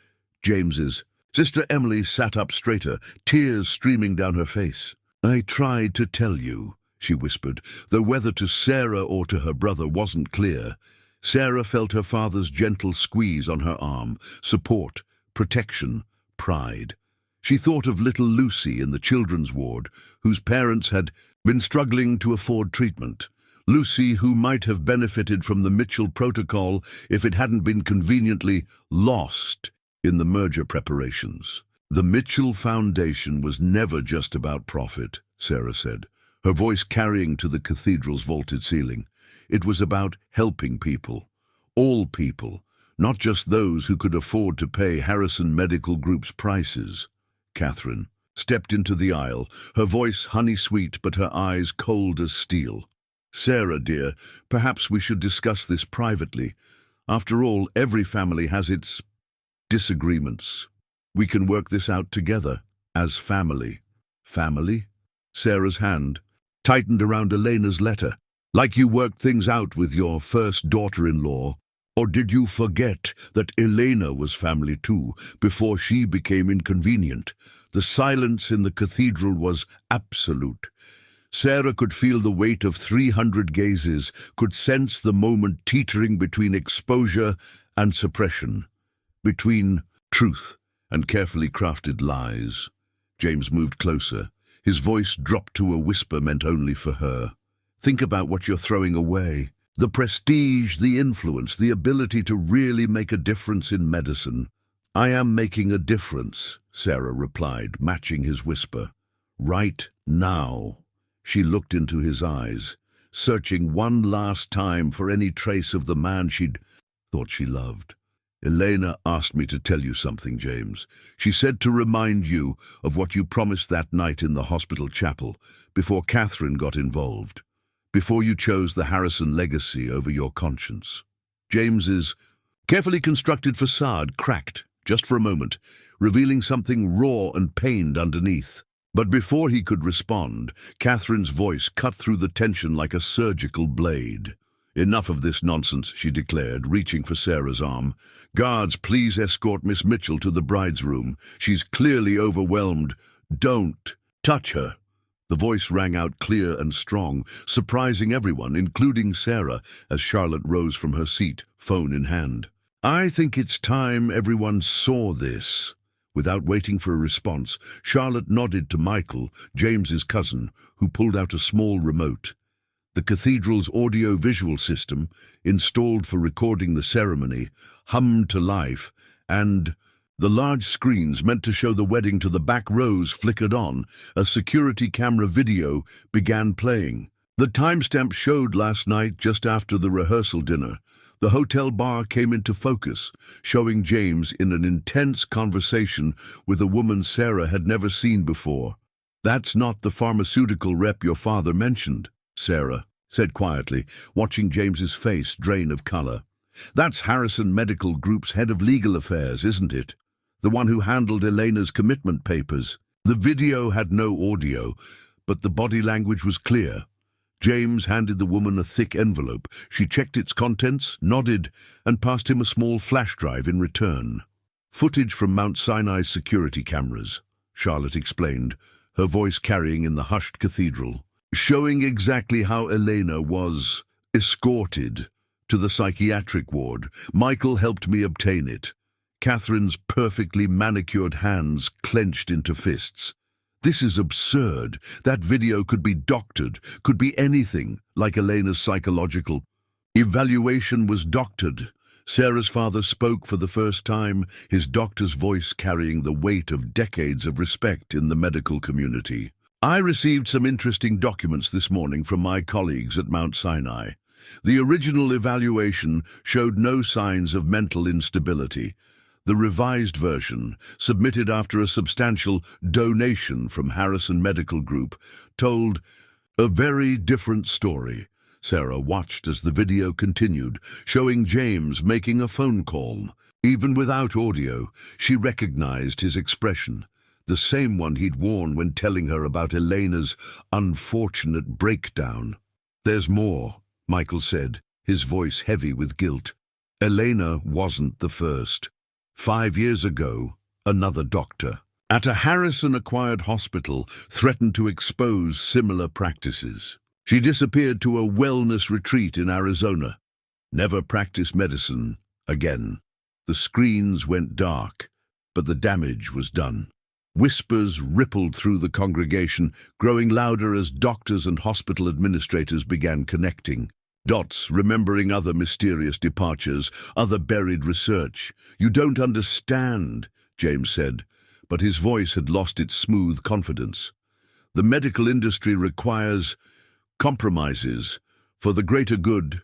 James's sister Emily sat up straighter, tears streaming down her face. "I tried to tell you," she whispered, though whether to Sarah or to her brother wasn't clear. Sarah felt her father's gentle squeeze on her arm, support, protection, pride. She thought of little Lucy in the children's ward, whose parents had been struggling to afford treatment. Lucy, who might have benefited from the Mitchell protocol if it hadn't been conveniently lost in the merger preparations. The Mitchell Foundation was never just about profit, Sarah said, her voice carrying to the cathedral's vaulted ceiling. It was about helping people, all people, not just those who could afford to pay Harrison Medical Group's prices. Catherine stepped into the aisle, her voice honey-sweet but her eyes cold as steel. "Sarah, dear, perhaps we should discuss this privately. After all, every family has its disagreements. We can work this out together, as family." "Family?" Sarah's hand tightened around Elena's letter. "Like you worked things out with your first daughter-in-law? Or did you forget that Elena was family too, before she became inconvenient?" The silence in the cathedral was absolute. Sarah could feel the weight of 300 gazes, could sense the moment teetering between exposure and suppression, between truth and carefully crafted lies. James moved closer. His voice dropped to a whisper meant only for her. "Think about what you're throwing away. The prestige, the influence, the ability to really make a difference in medicine." "I am making a difference," Sarah replied, matching his whisper. "Right now." She looked into his eyes, searching one last time for any trace of the man she'd thought she loved. "Elena asked me to tell you something, James. She said to remind you of what you promised that night in the hospital chapel, before Catherine got involved, before you chose the Harrison legacy over your conscience." James's carefully constructed facade cracked, just for a moment, revealing something raw and pained underneath. But before he could respond, Catherine's voice cut through the tension like a surgical blade. "Enough of this nonsense," she declared, reaching for Sarah's arm. "Guards, please escort Miss Mitchell to the bride's room. She's clearly overwhelmed. Don't touch her." The voice rang out clear and strong, surprising everyone, including Sarah, as Charlotte rose from her seat, phone in hand. "I think it's time everyone saw this." Without waiting for a response, Charlotte nodded to Michael, James's cousin, who pulled out a small remote. The cathedral's audio-visual system, installed for recording the ceremony, hummed to life, and the large screens meant to show the wedding to the back rows flickered on. A security camera video began playing. The timestamp showed last night just after the rehearsal dinner. The hotel bar came into focus, showing James in an intense conversation with a woman Sarah had never seen before. "That's not the pharmaceutical rep your father mentioned," Sarah said quietly, watching James's face drain of color. "That's Harrison Medical Group's head of legal affairs, isn't it? The one who handled Elena's commitment papers." The video had no audio, but the body language was clear. James handed the woman a thick envelope. She checked its contents, nodded, and passed him a small flash drive in return. "Footage from Mount Sinai's security cameras," Charlotte explained, her voice carrying in the hushed cathedral, "showing exactly how Elena was escorted to the psychiatric ward. Michael helped me obtain it." Catherine's perfectly manicured hands clenched into fists. "This is absurd. That video could be doctored, could be anything, like Elena's psychological evaluation was doctored." Sarah's father spoke for the first time, his doctor's voice carrying the weight of decades of respect in the medical community. "I received some interesting documents this morning from my colleagues at Mount Sinai. The original evaluation showed no signs of mental instability. The revised version, submitted after a substantial donation from Harrison Medical Group, told a very different story. Sarah watched as the video continued, showing James making a phone call. Even without audio, she recognized his expression, the same one he'd worn when telling her about Elena's unfortunate breakdown. "There's more," Michael said, his voice heavy with guilt. "Elena wasn't the first. 5 years ago, another doctor at a Harrison-acquired hospital threatened to expose similar practices. She disappeared to a wellness retreat in Arizona. Never practiced medicine again. The screens went dark, but the damage was done." Whispers rippled through the congregation, growing louder as doctors and hospital administrators began connecting dots, remembering other mysterious departures, other buried research. "You don't understand," James said, but his voice had lost its smooth confidence. "The medical industry requires compromises for the greater good."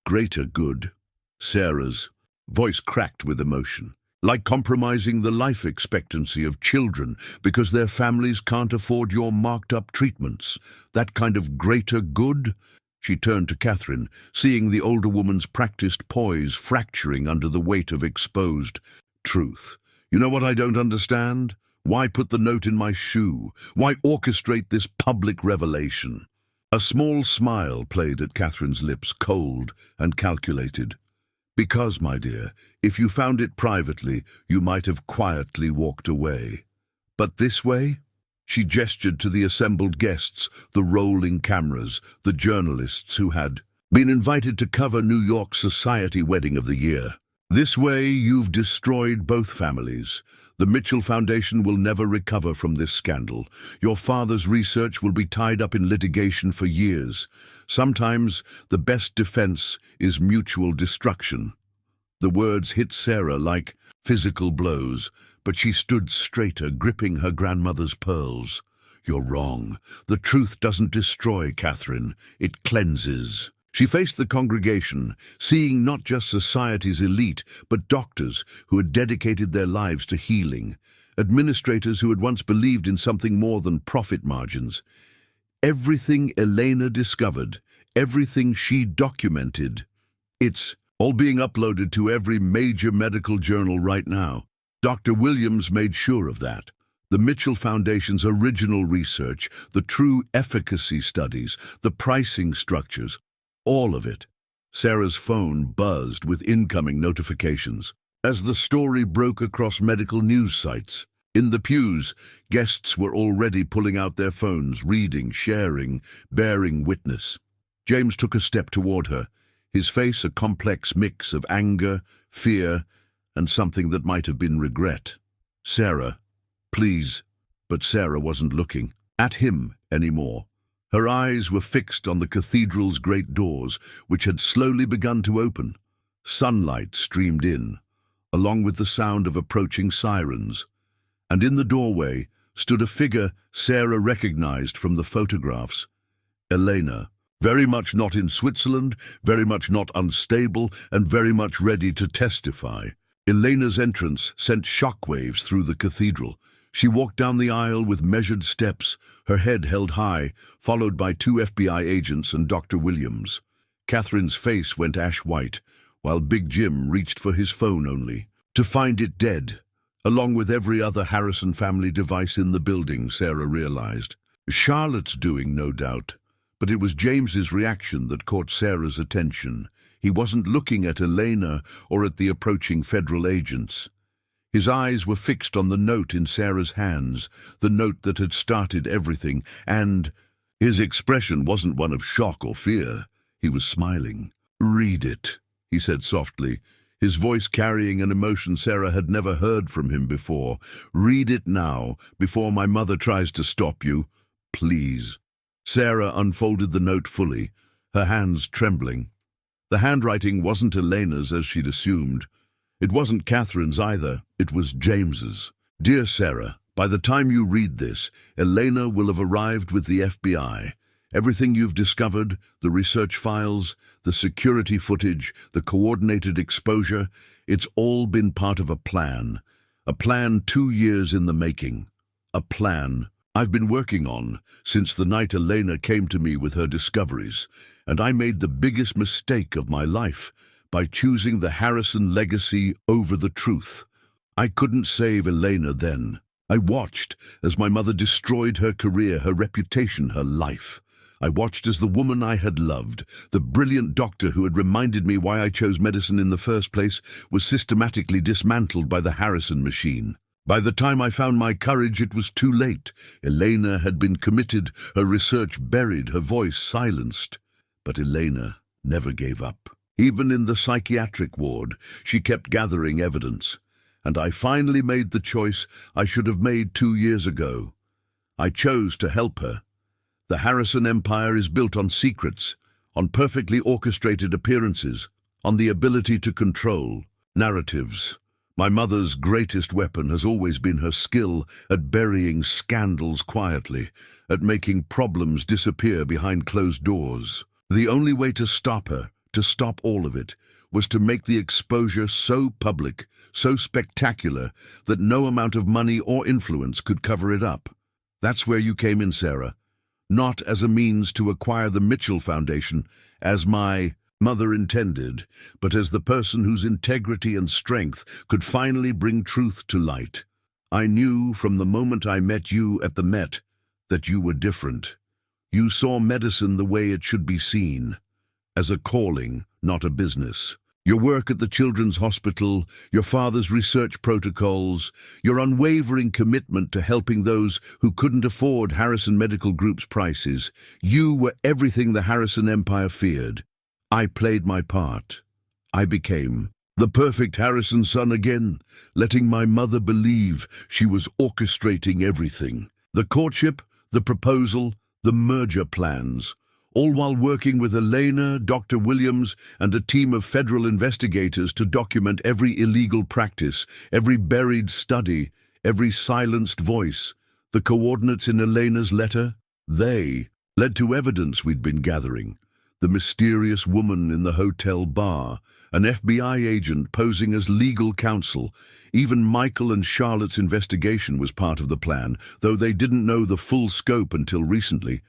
Greater good? Sarah's voice cracked with emotion. "Like compromising the life expectancy of children because their families can't afford your marked-up treatments. That kind of greater good?" She turned to Catherine, seeing the older woman's practiced poise fracturing under the weight of exposed truth. "You know what I don't understand? Why put the note in my shoe? Why orchestrate this public revelation?" A small smile played at Catherine's lips, cold and calculated. "Because, my dear, if you found it privately, you might have quietly walked away. But this way?" She gestured to the assembled guests, the rolling cameras, the journalists who had been invited to cover New York's society wedding of the year. "This way, you've destroyed both families. The Mitchell Foundation will never recover from this scandal. Your father's research will be tied up in litigation for years. Sometimes the best defense is mutual destruction." The words hit Sarah like physical blows, but she stood straighter, gripping her grandmother's pearls. "You're wrong. The truth doesn't destroy, Catherine. It cleanses." She faced the congregation, seeing not just society's elite, but doctors who had dedicated their lives to healing, administrators who had once believed in something more than profit margins. Everything Elena discovered, everything she documented, it's all being uploaded to every major medical journal right now. Dr. Williams made sure of that. The Mitchell Foundation's original research, the true efficacy studies, the pricing structures, all of it. Sarah's phone buzzed with incoming notifications as the story broke across medical news sites. In the pews, guests were already pulling out their phones, reading, sharing, bearing witness. James took a step toward her, his face a complex mix of anger, fear, and something that might have been regret. "Sarah, please." But Sarah wasn't looking at him anymore. Her eyes were fixed on the cathedral's great doors, which had slowly begun to open. Sunlight streamed in, along with the sound of approaching sirens. And in the doorway stood a figure Sarah recognized from the photographs. Elena, very much not in Switzerland, very much not unstable, and very much ready to testify. Elena's entrance sent shockwaves through the cathedral. She walked down the aisle with measured steps, her head held high, followed by 2 FBI agents and Dr. Williams. Catherine's face went ash-white, while Big Jim reached for his phone only to find it dead, along with every other Harrison family device in the building, Sarah realized. Charlotte's doing, no doubt, but it was James's reaction that caught Sarah's attention. He wasn't looking at Elena or at the approaching federal agents. His eyes were fixed on the note in Sarah's hands, the note that had started everything, and his expression wasn't one of shock or fear. He was smiling. "Read it," he said softly, his voice carrying an emotion Sarah had never heard from him before. "Read it now, before my mother tries to stop you. Please." Sarah unfolded the note fully, her hands trembling. The handwriting wasn't Elena's as she'd assumed. It wasn't Catherine's either, it was James's. "Dear Sarah, by the time you read this, Elena will have arrived with the FBI. Everything you've discovered, the research files, the security footage, the coordinated exposure, it's all been part of a plan. A plan 2 years in the making. A plan I've been working on since the night Elena came to me with her discoveries, and I made the biggest mistake of my life by choosing the Harrison legacy over the truth. I couldn't save Elena then. I watched as my mother destroyed her career, her reputation, her life. I watched as the woman I had loved, the brilliant doctor who had reminded me why I chose medicine in the first place, was systematically dismantled by the Harrison machine. By the time I found my courage, it was too late. Elena had been committed, her research buried, her voice silenced. But Elena never gave up. Even in the psychiatric ward, she kept gathering evidence. And I finally made the choice I should have made 2 years ago. I chose to help her. The Harrison empire is built on secrets, on perfectly orchestrated appearances, on the ability to control narratives. My mother's greatest weapon has always been her skill at burying scandals quietly, at making problems disappear behind closed doors. The only way to stop her, to stop all of it, was to make the exposure so public, so spectacular, that no amount of money or influence could cover it up. That's where you came in, Sarah. Not as a means to acquire the Mitchell Foundation, as my mother intended, but as the person whose integrity and strength could finally bring truth to light. I knew from the moment I met you at the Met that you were different. You saw medicine the way it should be seen, as a calling, not a business. Your work at the Children's Hospital, your father's research protocols, your unwavering commitment to helping those who couldn't afford Harrison Medical Group's prices. You were everything the Harrison empire feared. I played my part. I became the perfect Harrison son again, letting my mother believe she was orchestrating everything. The courtship, the proposal, the merger plans. All while working with Elena, Dr. Williams, and a team of federal investigators to document every illegal practice, every buried study, every silenced voice. The coordinates in Elena's letter, they led to evidence we'd been gathering. The mysterious woman in the hotel bar, an FBI agent posing as legal counsel. Even Michael and Charlotte's investigation was part of the plan, though they didn't know the full scope until recently.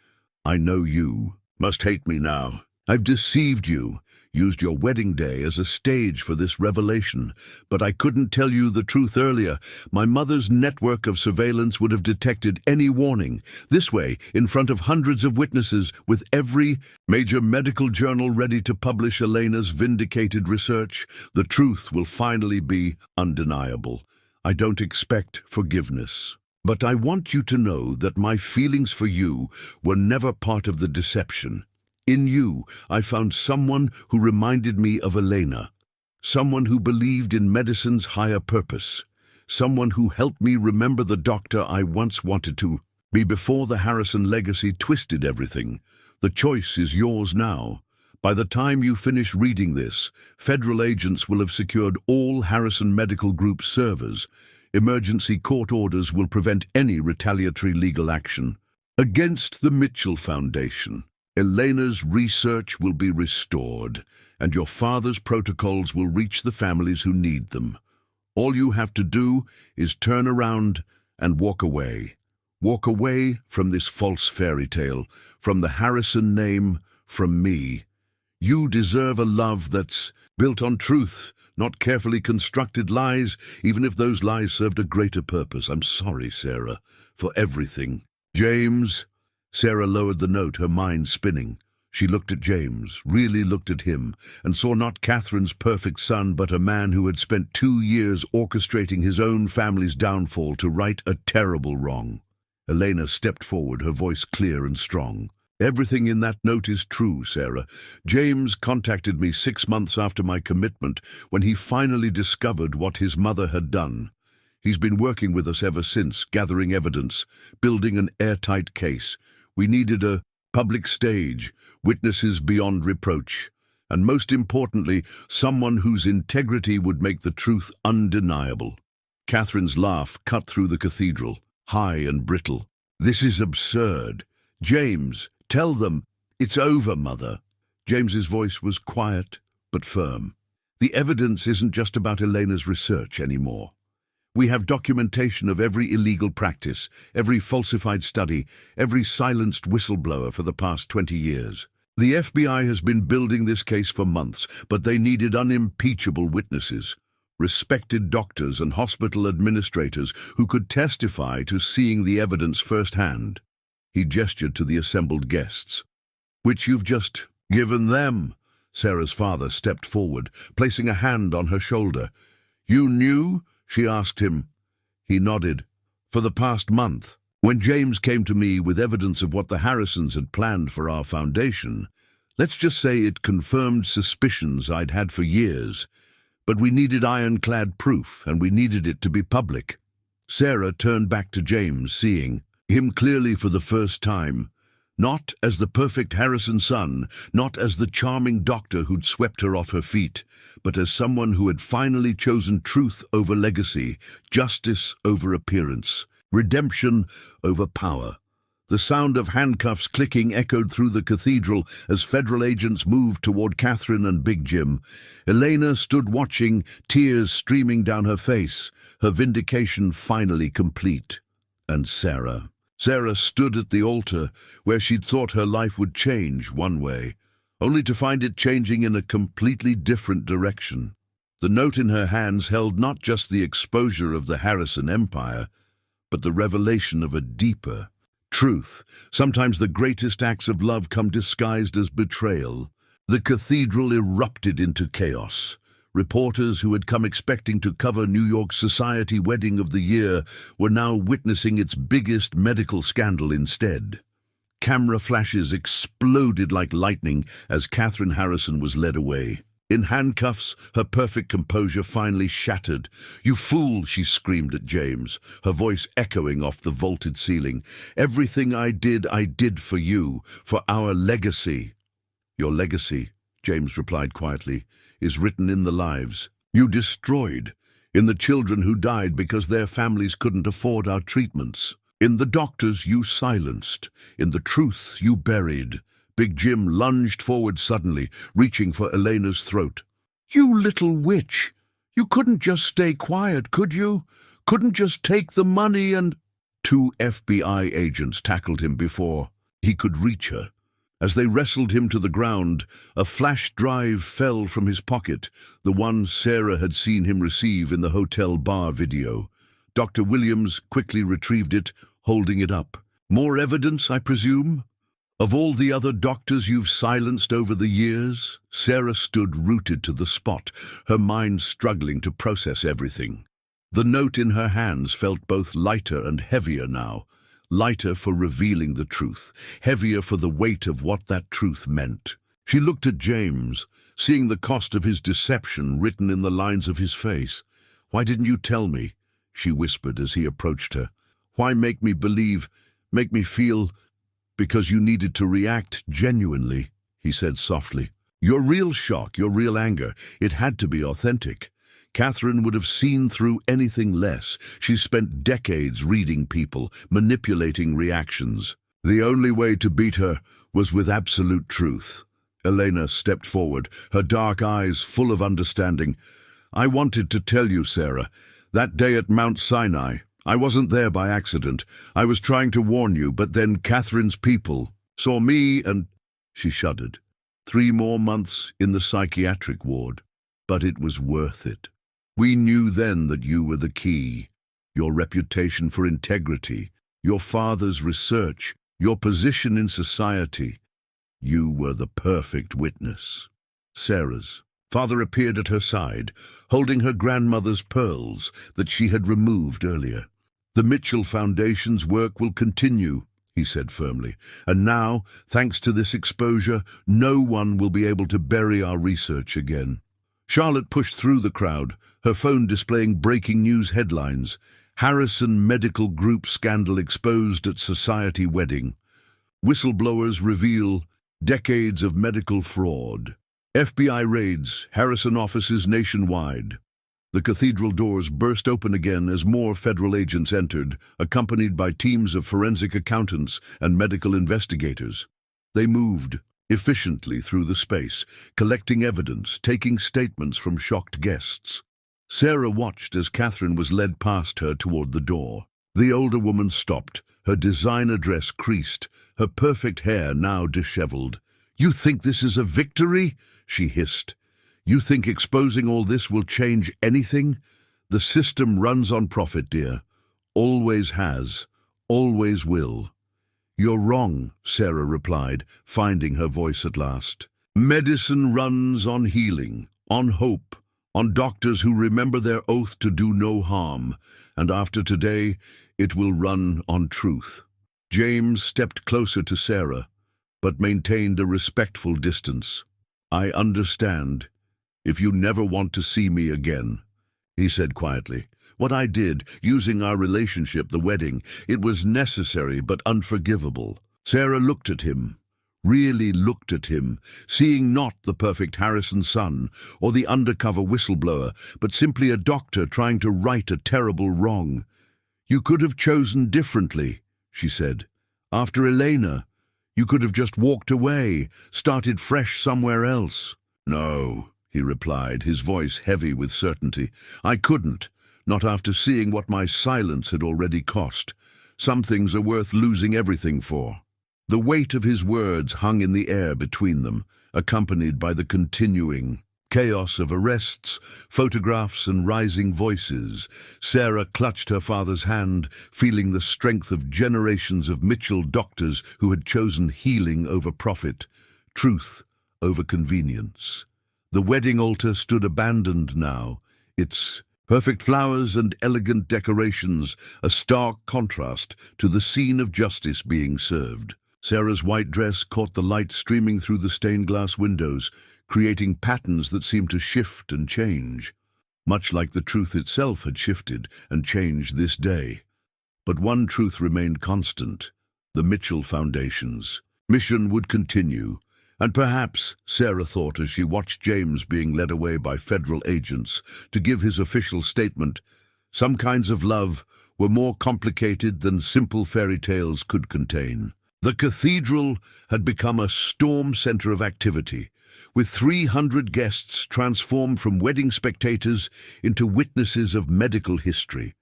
I know you must hate me now. I've deceived you, used your wedding day as a stage for this revelation, but I couldn't tell you the truth earlier. My mother's network of surveillance would have detected any warning. This way, in front of hundreds of witnesses, with every major medical journal ready to publish Elena's vindicated research, the truth will finally be undeniable. I don't expect forgiveness. But I want you to know that my feelings for you were never part of the deception. In you, I found someone who reminded me of Elena, someone who believed in medicine's higher purpose, someone who helped me remember the doctor I once wanted to be before the Harrison legacy twisted everything. The choice is yours now. By the time you finish reading this, federal agents will have secured all Harrison Medical Group servers. Emergency court orders will prevent any retaliatory legal action against the Mitchell Foundation. Elena's research will be restored, and your father's protocols will reach the families who need them. All you have to do is turn around and walk away. Walk away from this false fairy tale, from the Harrison name, from me. You deserve a love that's built on truth, not carefully constructed lies, even if those lies served a greater purpose. I'm sorry, Sarah, for everything. James. Sarah lowered the note, her mind spinning. She looked at James, really looked at him, and saw not Catherine's perfect son, but a man who had spent 2 years orchestrating his own family's downfall to right a terrible wrong. Elena stepped forward, her voice clear and strong. Everything in that note is true, Sarah. James contacted me 6 months after my commitment, when he finally discovered what his mother had done. He's been working with us ever since, gathering evidence, building an airtight case. We needed a public stage, witnesses beyond reproach, and most importantly, someone whose integrity would make the truth undeniable. Catherine's laugh cut through the cathedral, high and brittle. This is absurd. James, Tell them, it's over, Mother. James's voice was quiet but firm. The evidence isn't just about Elena's research anymore. We have documentation of every illegal practice, every falsified study, every silenced whistleblower for the past 20 years. The FBI has been building this case for months, but they needed unimpeachable witnesses, respected doctors and hospital administrators who could testify to seeing the evidence firsthand. He gestured to the assembled guests. Which you've just given them. Sarah's father stepped forward, placing a hand on her shoulder. You knew? She asked him. He nodded. For the past month. When James came to me with evidence of what the Harrisons had planned for our foundation, let's just say it confirmed suspicions I'd had for years. But we needed ironclad proof, and we needed it to be public. Sarah turned back to James, seeing him clearly for the first time. Not as the perfect Harrison son, not as the charming doctor who'd swept her off her feet, but as someone who had finally chosen truth over legacy, justice over appearance, redemption over power. The sound of handcuffs clicking echoed through the cathedral as federal agents moved toward Catherine and Big Jim. Elena stood watching, tears streaming down her face, her vindication finally complete. And Sarah. Sarah stood at the altar, where she'd thought her life would change one way, only to find it changing in a completely different direction. The note in her hands held not just the exposure of the Harrison Empire, but the revelation of a deeper truth. Sometimes the greatest acts of love come disguised as betrayal. The cathedral erupted into chaos. Reporters who had come expecting to cover New York's society wedding of the year were now witnessing its biggest medical scandal instead. Camera flashes exploded like lightning as Catherine Harrison was led away. In handcuffs, her perfect composure finally shattered. "You fool," she screamed at James, her voice echoing off the vaulted ceiling. "Everything I did for you, for our legacy." "Your legacy," James replied quietly, "is written in the lives you destroyed, in the children who died because their families couldn't afford our treatments, in the doctors you silenced, in the truth you buried." Big Jim lunged forward suddenly, reaching for Elena's throat. "You little witch! You couldn't just stay quiet, could you? Couldn't just take the money and—" 2 FBI agents tackled him before he could reach her. As they wrestled him to the ground, a flash drive fell from his pocket, the one Sarah had seen him receive in the hotel bar video. Dr. Williams quickly retrieved it, holding it up. "More evidence, I presume? Of all the other doctors you've silenced over the years?" Sarah stood rooted to the spot, her mind struggling to process everything. The note in her hands felt both lighter and heavier now. Lighter for revealing the truth, heavier for the weight of what that truth meant. She looked at James, seeing the cost of his deception written in the lines of his face. "Why didn't you tell me?" she whispered as he approached her. "Why make me believe, make me feel—" "Because you needed to react genuinely," he said softly. "Your real shock, your real anger, it had to be authentic. Catherine would have seen through anything less. She spent decades reading people, manipulating reactions. The only way to beat her was with absolute truth." Elena stepped forward, her dark eyes full of understanding. "I wanted to tell you, Sarah, that day at Mount Sinai, I wasn't there by accident. I was trying to warn you, but then Catherine's people saw me and—" She shuddered. 3 more months in the psychiatric ward. But it was worth it. We knew then that you were the key. Your reputation for integrity, your father's research, your position in society. You were the perfect witness." Sarah's father appeared at her side, holding her grandmother's pearls that she had removed earlier. "The Mitchell Foundation's work will continue," he said firmly. "And now, thanks to this exposure, no one will be able to bury our research again." Charlotte pushed through the crowd, her phone displaying breaking news headlines. "Harrison Medical Group scandal exposed at society wedding. Whistleblowers reveal decades of medical fraud. FBI raids Harrison offices nationwide." The cathedral doors burst open again as more federal agents entered, accompanied by teams of forensic accountants and medical investigators. They moved efficiently through the space, collecting evidence, taking statements from shocked guests. Sarah watched as Catherine was led past her toward the door. The older woman stopped, her designer dress creased, her perfect hair now disheveled. "You think this is a victory?" she hissed. "You think exposing all this will change anything? The system runs on profit, dear. Always has, always will." "You're wrong," Sarah replied, finding her voice at last. "Medicine runs on healing, on hope, on doctors who remember their oath to do no harm, and after today, it will run on truth." James stepped closer to Sarah, but maintained a respectful distance. "I understand. If you never want to see me again," he said quietly. "What I did, using our relationship, the wedding, it was necessary but unforgivable." Sarah looked at him, really looked at him, seeing not the perfect Harrison son or the undercover whistleblower, but simply a doctor trying to right a terrible wrong. "You could have chosen differently," she said. "After Elena, you could have just walked away, started fresh somewhere else." "No," he replied, his voice heavy with certainty. "I couldn't. Not after seeing what my silence had already cost. Some things are worth losing everything for." The weight of his words hung in the air between them, accompanied by the continuing chaos of arrests, photographs, and rising voices. Sarah clutched her father's hand, feeling the strength of generations of Mitchell doctors who had chosen healing over profit, truth over convenience. The wedding altar stood abandoned now, its perfect flowers and elegant decorations a stark contrast to the scene of justice being served. Sarah's white dress caught the light streaming through the stained glass windows, creating patterns that seemed to shift and change, much like the truth itself had shifted and changed this day. But one truth remained constant: the Mitchell Foundation's mission would continue. And perhaps, Sarah thought as she watched James being led away by federal agents to give his official statement, some kinds of love were more complicated than simple fairy tales could contain. The cathedral had become a storm center of activity, with 300 guests transformed from wedding spectators into witnesses of medical history.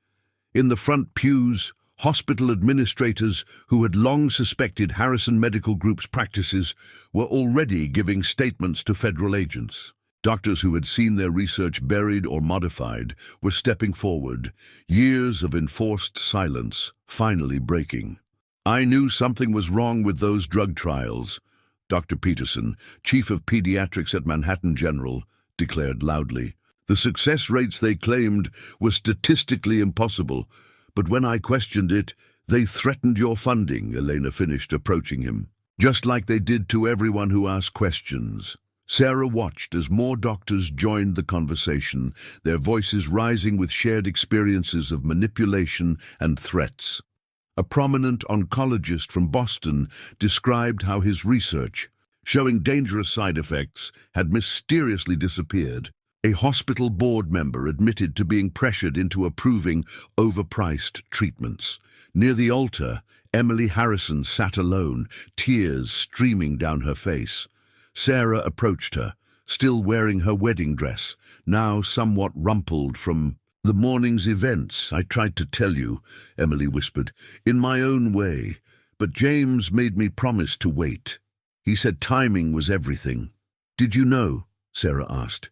In the front pews, hospital administrators who had long suspected Harrison Medical Group's practices were already giving statements to federal agents. Doctors who had seen their research buried or modified were stepping forward, years of enforced silence finally breaking. "I knew something was wrong with those drug trials," Dr. Peterson, chief of pediatrics at Manhattan General, declared loudly. "The success rates they claimed were statistically impossible, but when I questioned it, they threatened your funding," Elena finished, approaching him. "Just like they did to everyone who asked questions." Sarah watched as more doctors joined the conversation, their voices rising with shared experiences of manipulation and threats. A prominent oncologist from Boston described how his research, showing dangerous side effects, had mysteriously disappeared. A hospital board member admitted to being pressured into approving overpriced treatments. Near the altar, Emily Harrison sat alone, tears streaming down her face. Sarah approached her, still wearing her wedding dress, now somewhat rumpled from the morning's events. "I tried to tell you," Emily whispered, "in my own way, but James made me promise to wait. He said timing was everything." "Did you know?" Sarah asked.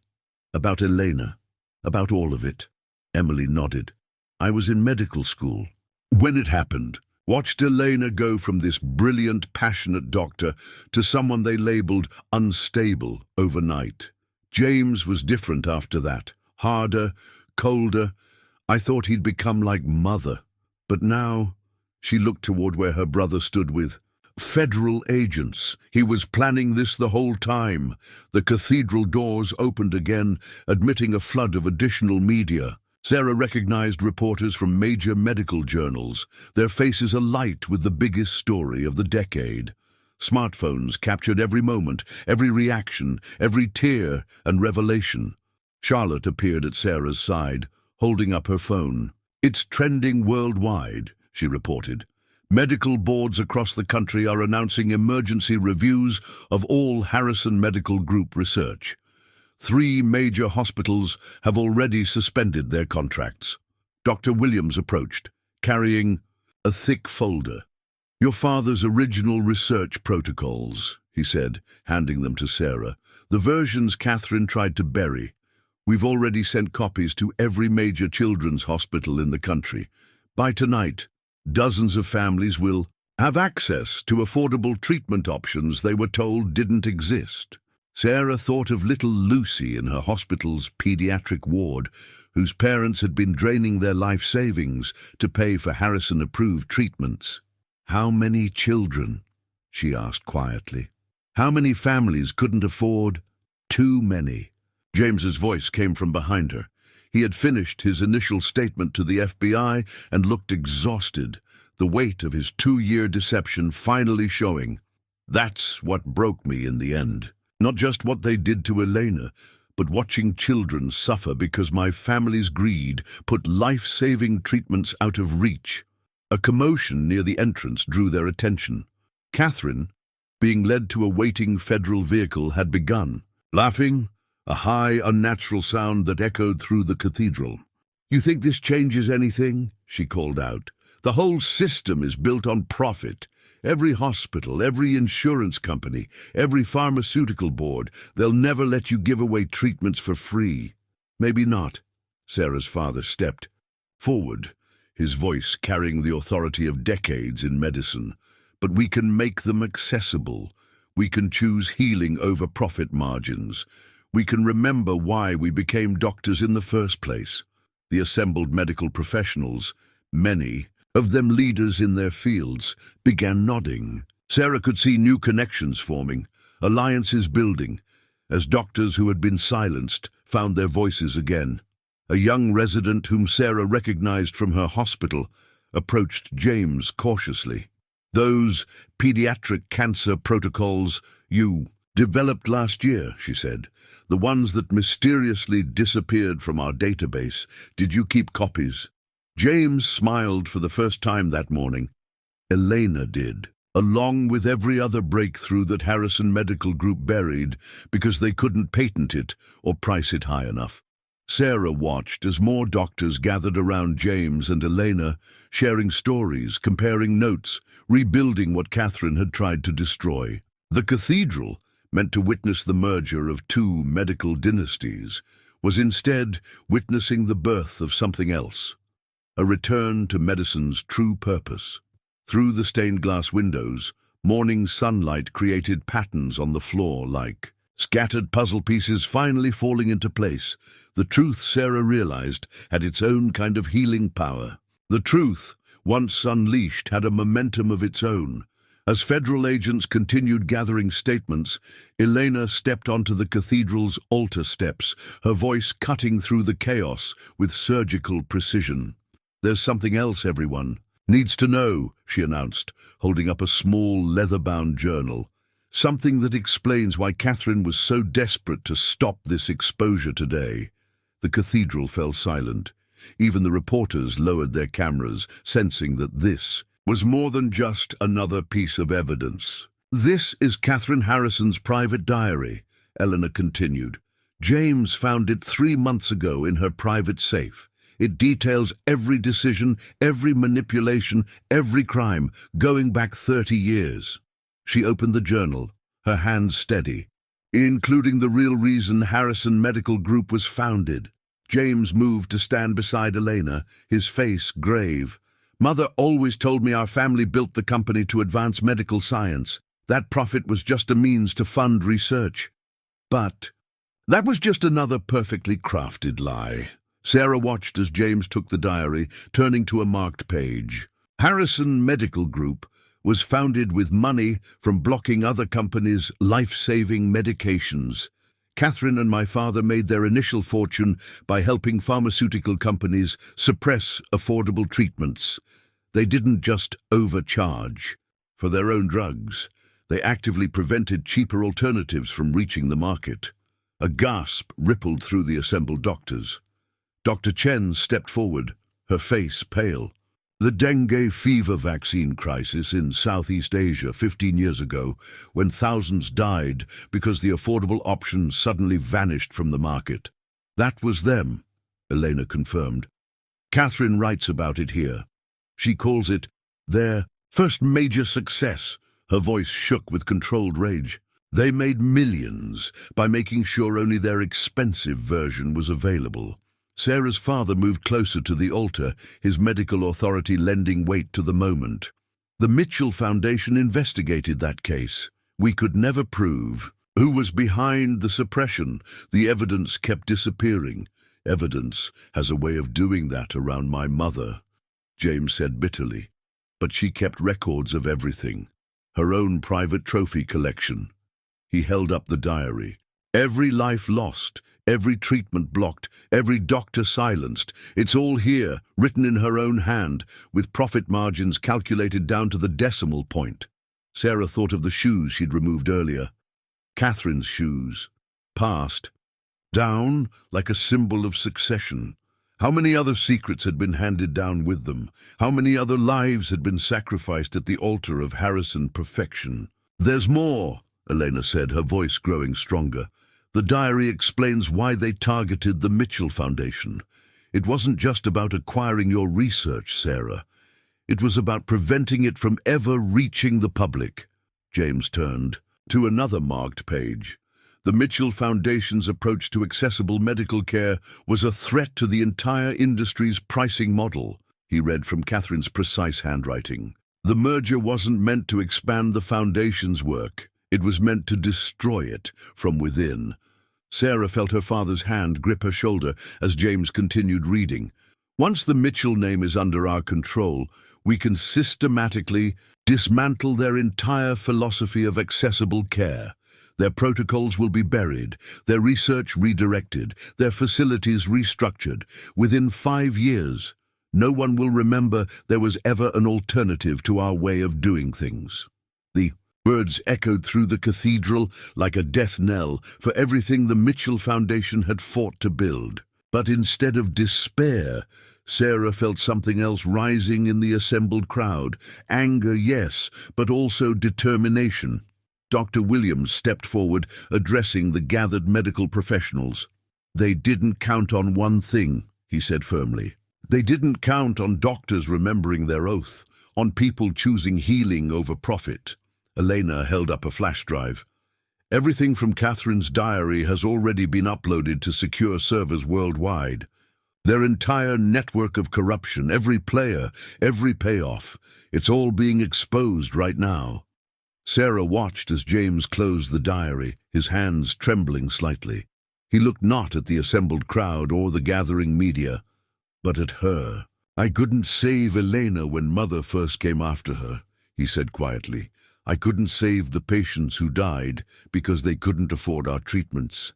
"About Elena? About all of it?" Emily nodded. "I was in medical school when it happened. Watched Elena go from this brilliant, passionate doctor to someone they labeled unstable overnight. James was different after that, harder, colder. I thought he'd become like mother. But now," she looked toward where her brother stood with federal agents. "He was planning this the whole time." The cathedral doors opened again, admitting a flood of additional media. Sarah recognized reporters from major medical journals, their faces alight with the biggest story of the decade. Smartphones captured every moment, every reaction, every tear and revelation. Charlotte appeared at Sarah's side, holding up her phone. "It's trending worldwide," she reported. Medical boards across the country are announcing emergency reviews of all Harrison Medical Group research. 3 major hospitals have already suspended their contracts. Dr. Williams approached, carrying a thick folder. "Your father's original research protocols," he said, handing them to Sarah. "The versions Catherine tried to bury. We've already sent copies to every major children's hospital in the country. By tonight, dozens of families will have access to affordable treatment options they were told didn't exist." Sarah thought of little Lucy in her hospital's pediatric ward, whose parents had been draining their life savings to pay for Harrison-approved treatments. "How many children?" she asked quietly. "How many families couldn't afford?" "Too many." James's voice came from behind her. He had finished his initial statement to the FBI and looked exhausted, the weight of his 2-year deception finally showing. "That's what broke me in the end. Not just what they did to Elena, but watching children suffer because my family's greed put life-saving treatments out of reach." A commotion near the entrance drew their attention. Catherine, being led to a waiting federal vehicle, had begun, laughing, a high, unnatural sound that echoed through the cathedral. "You think this changes anything?" she called out. "The whole system is built on profit. Every hospital, every insurance company, every pharmaceutical board, they'll never let you give away treatments for free." "Maybe not." Sarah's father stepped forward, his voice carrying the authority of decades in medicine. "But we can make them accessible. We can choose healing over profit margins. We can remember why we became doctors in the first place." The assembled medical professionals, many of them leaders in their fields, began nodding. Sarah could see new connections forming, alliances building, as doctors who had been silenced found their voices again. A young resident whom Sarah recognized from her hospital approached James cautiously. "Those pediatric cancer protocols you developed last year," she said, "the ones that mysteriously disappeared from our database, did you keep copies?" James smiled for the first time that morning. "Elena did, along with every other breakthrough that Harrison Medical Group buried because they couldn't patent it or price it high enough." Sarah watched as more doctors gathered around James and Elena, sharing stories, comparing notes, rebuilding what Catherine had tried to destroy. The cathedral, meant to witness the merger of 2 medical dynasties, was instead witnessing the birth of something else. A return to medicine's true purpose. Through the stained glass windows, morning sunlight created patterns on the floor like scattered puzzle pieces finally falling into place. The truth, Sarah realized, had its own kind of healing power. The truth, once unleashed, had a momentum of its own. As federal agents continued gathering statements, Elena stepped onto the cathedral's altar steps, her voice cutting through the chaos with surgical precision. "There's something else everyone needs to know," she announced, holding up a small leather-bound journal. "Something that explains why Catherine was so desperate to stop this exposure today." The cathedral fell silent. Even the reporters lowered their cameras, sensing that this was more than just another piece of evidence. "This is Catherine Harrison's private diary," Eleanor continued. "James found it 3 months ago in her private safe. It details every decision, every manipulation, every crime, going back 30 years. She opened the journal, her hands steady, including the real reason Harrison Medical Group was founded. James moved to stand beside Elena, his face grave. "Mother always told me our family built the company to advance medical science. That profit was just a means to fund research. But that was just another perfectly crafted lie." Sarah watched as James took the diary, turning to a marked page. "Harrison Medical Group was founded with money from blocking other companies' life-saving medications. Catherine and my father made their initial fortune by helping pharmaceutical companies suppress affordable treatments. They didn't just overcharge for their own drugs. They actively prevented cheaper alternatives from reaching the market." A gasp rippled through the assembled doctors. Dr. Chen stepped forward, her face pale. The dengue fever vaccine crisis in Southeast Asia 15 years ago, when thousands died because the affordable option suddenly vanished from the market. That was them, Elena confirmed. Catherine writes about it here. She calls it their first major success. Her voice shook with controlled rage. They made millions by making sure only their expensive version was available. Sarah's father moved closer to the altar, his medical authority lending weight to the moment. The Mitchell Foundation investigated that case. We could never prove who was behind the suppression. The evidence kept disappearing. Evidence has a way of doing that around my mother, James said bitterly. But she kept records of everything. Her own private trophy collection. He held up the diary. Every life lost, every treatment blocked, every doctor silenced. It's all here, written in her own hand, with profit margins calculated down to the decimal point. Sarah thought of the shoes she'd removed earlier. Catherine's shoes. Passed. Down like a symbol of succession. How many other secrets had been handed down with them? How many other lives had been sacrificed at the altar of Harrison perfection? There's more, Elena said, her voice growing stronger. The diary explains why they targeted the Mitchell Foundation. It wasn't just about acquiring your research, Sarah. It was about preventing it from ever reaching the public. James turned to another marked page. The Mitchell Foundation's approach to accessible medical care was a threat to the entire industry's pricing model, he read from Catherine's precise handwriting. The merger wasn't meant to expand the Foundation's work. It was meant to destroy it from within. Sarah felt her father's hand grip her shoulder as James continued reading. Once the Mitchell name is under our control, we can systematically dismantle their entire philosophy of accessible care. Their protocols will be buried, their research redirected, their facilities restructured. Within 5 years, no one will remember there was ever an alternative to our way of doing things. The words echoed through the cathedral like a death knell for everything the Mitchell Foundation had fought to build. But instead of despair, Sarah felt something else rising in the assembled crowd. Anger, yes, but also determination. Dr. Williams stepped forward, addressing the gathered medical professionals. They didn't count on one thing, he said firmly. They didn't count on doctors remembering their oath, on people choosing healing over profit. Elena held up a flash drive. Everything from Catherine's diary has already been uploaded to secure servers worldwide. Their entire network of corruption, every player, every payoff, it's all being exposed right now. Sarah watched as James closed the diary, his hands trembling slightly. He looked not at the assembled crowd or the gathering media, but at her. I couldn't save Elena when Mother first came after her, he said quietly. I couldn't save the patients who died because they couldn't afford our treatments.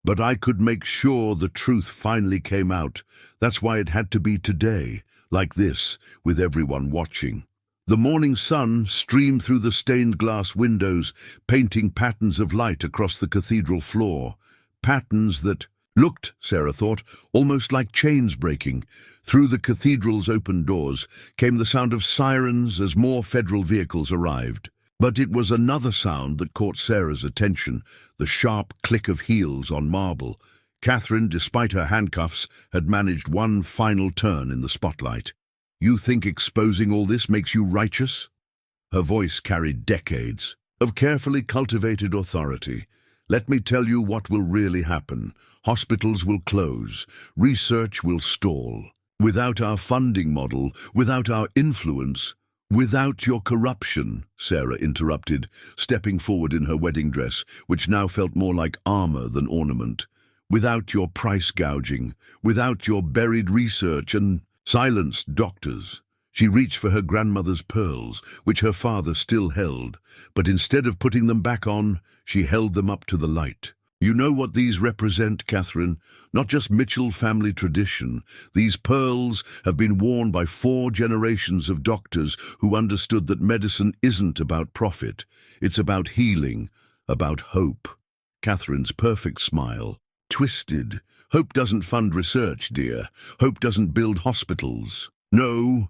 But I could make sure the truth finally came out. That's why it had to be today, like this, with everyone watching. The morning sun streamed through the stained glass windows, painting patterns of light across the cathedral floor. Patterns that looked, Sarah thought, almost like chains breaking. Through the cathedral's open doors came the sound of sirens as more federal vehicles arrived. But it was another sound that caught Sarah's attention, the sharp click of heels on marble. Catherine, despite her handcuffs, had managed one final turn in the spotlight. You think exposing all this makes you righteous? Her voice carried decades of carefully cultivated authority. Let me tell you what will really happen. Hospitals will close. Research will stall. Without our funding model, without our influence, without your corruption, Sarah interrupted, stepping forward in her wedding dress, which now felt more like armor than ornament. Without your price gouging, without your buried research and silenced doctors. She reached for her grandmother's pearls, which her father still held, but instead of putting them back on, she held them up to the light. You know what these represent, Catherine? Not just Mitchell family tradition. These pearls have been worn by 4 generations of doctors who understood that medicine isn't about profit. It's about healing, about hope. Catherine's perfect smile twisted. Hope doesn't fund research, dear. Hope doesn't build hospitals. No,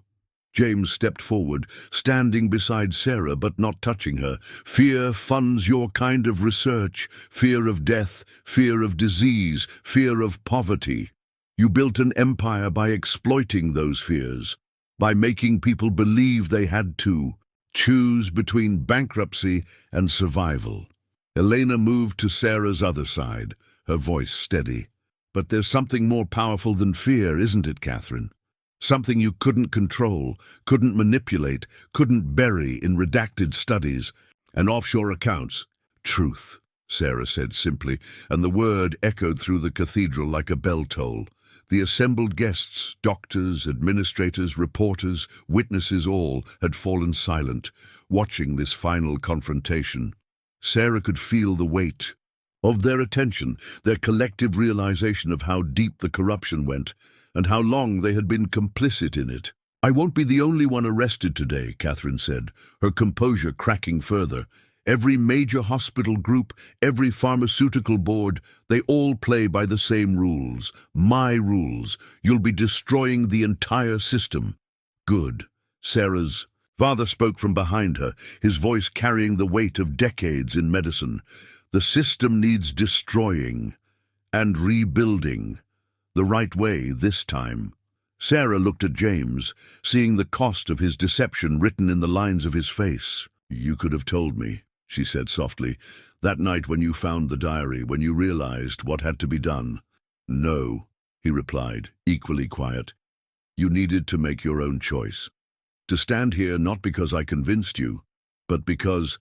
James stepped forward, standing beside Sarah but not touching her. Fear funds your kind of research. Fear of death, fear of disease, fear of poverty. You built an empire by exploiting those fears, by making people believe they had to choose between bankruptcy and survival. Elena moved to Sarah's other side, her voice steady. But there's something more powerful than fear, isn't it, Catherine? Something you couldn't control, couldn't manipulate, couldn't bury in redacted studies and offshore accounts. Truth, Sarah said simply, and the word echoed through the cathedral like a bell toll. The assembled guests, doctors, administrators, reporters, witnesses all, had fallen silent, watching this final confrontation. Sarah could feel the weight of their attention, their collective realization of how deep the corruption went, and how long they had been complicit in it. I won't be the only one arrested today, Catherine said, her composure cracking further. Every major hospital group, every pharmaceutical board, they all play by the same rules. My rules. You'll be destroying the entire system. Good. Sarah's father spoke from behind her, his voice carrying the weight of decades in medicine. The system needs destroying and rebuilding. The right way this time. Sarah looked at James, seeing the cost of his deception written in the lines of his face. You could have told me, she said softly, that night when you found the diary, when you realized what had to be done. No, he replied, equally quiet. You needed to make your own choice. To stand here not because I convinced you, but because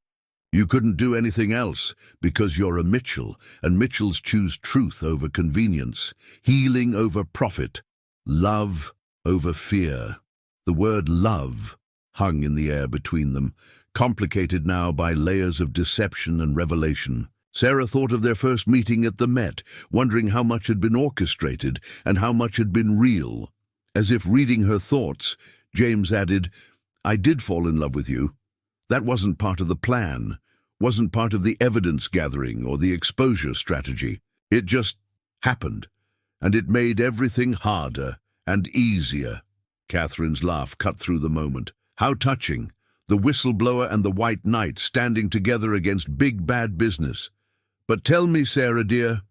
you couldn't do anything else, because you're a Mitchell, and Mitchells choose truth over convenience, healing over profit, love over fear. The word love hung in the air between them, complicated now by layers of deception and revelation. Sarah thought of their first meeting at the Met, wondering how much had been orchestrated and how much had been real. As if reading her thoughts, James added, I did fall in love with you. That wasn't part of the plan. Wasn't part of the evidence gathering or the exposure strategy. It just happened, and it made everything harder and easier. Catherine's laugh cut through the moment. How touching, the whistleblower and the white knight standing together against big bad business. But tell me, Sarah dear,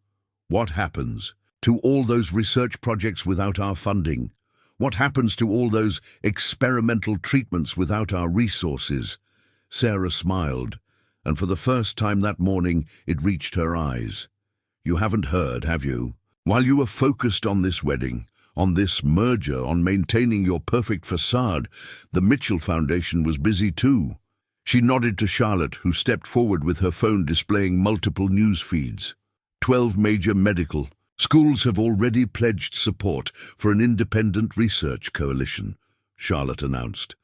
what happens to all those research projects without our funding? What happens to all those experimental treatments without our resources? Sarah smiled, and for the first time that morning it reached her eyes. You haven't heard, have you? While you were focused on this wedding, on this merger, on maintaining your perfect facade, the Mitchell Foundation was busy too. She nodded to Charlotte, who stepped forward with her phone displaying multiple news feeds. 12 major medical schools have already pledged support for an independent research coalition, Charlotte announced.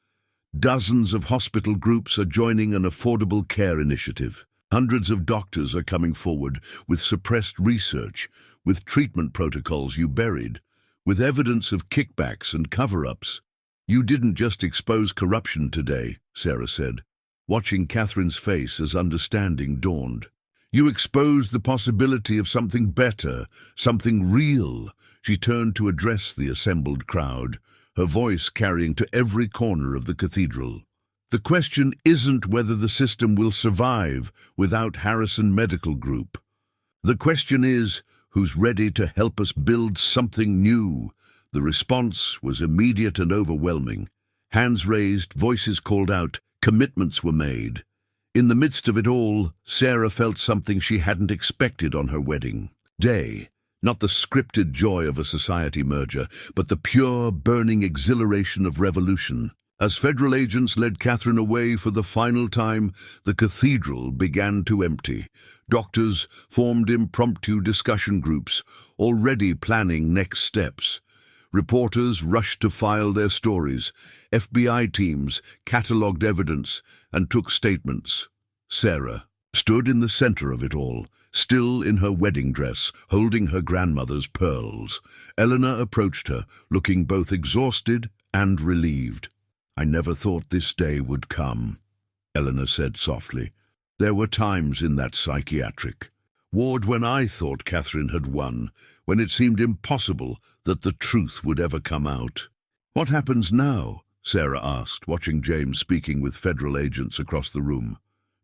Dozens of hospital groups are joining an affordable care initiative. Hundreds of doctors are coming forward with suppressed research, with treatment protocols you buried, with evidence of kickbacks and cover-ups. You didn't just expose corruption today, Sarah said, watching Catherine's face as understanding dawned. You exposed the possibility of something better, something real. She turned to address the assembled crowd, her voice carrying to every corner of the cathedral. The question isn't whether the system will survive without Harrison Medical Group. The question is, who's ready to help us build something new? The response was immediate and overwhelming. Hands raised, voices called out, commitments were made. In the midst of it all, Sarah felt something she hadn't expected on her wedding day. Not the scripted joy of a society merger, but the pure, burning exhilaration of revolution. As federal agents led Catherine away for the final time, the cathedral began to empty. Doctors formed impromptu discussion groups, already planning next steps. Reporters rushed to file their stories. FBI teams catalogued evidence and took statements. Sarah stood in the center of it all, still in her wedding dress, holding her grandmother's pearls. Eleanor approached her, looking both exhausted and relieved. I never thought this day would come, Eleanor said softly. There were times in that psychiatric ward when I thought Catherine had won, when it seemed impossible that the truth would ever come out. What happens now? Sarah asked, watching James speaking with federal agents across the room.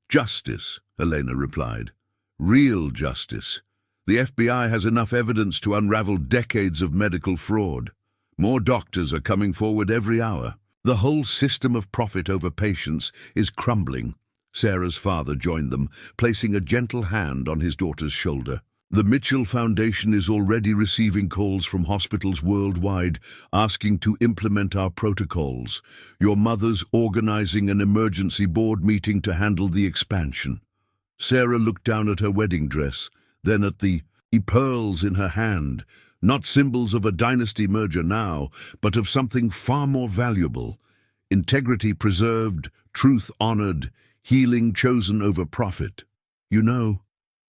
Justice, Elena replied. Real justice. The FBI has enough evidence to unravel decades of medical fraud. More doctors are coming forward every hour. The whole system of profit over patients is crumbling. Sarah's father joined them, placing a gentle hand on his daughter's shoulder. The Mitchell Foundation is already receiving calls from hospitals worldwide asking to implement our protocols. Your mother's organizing an emergency board meeting to handle the expansion. Sarah looked down at her wedding dress, then at the pearls in her hand, not symbols of a dynasty merger now, but of something far more valuable. Integrity preserved, truth honored, healing chosen over profit. You know,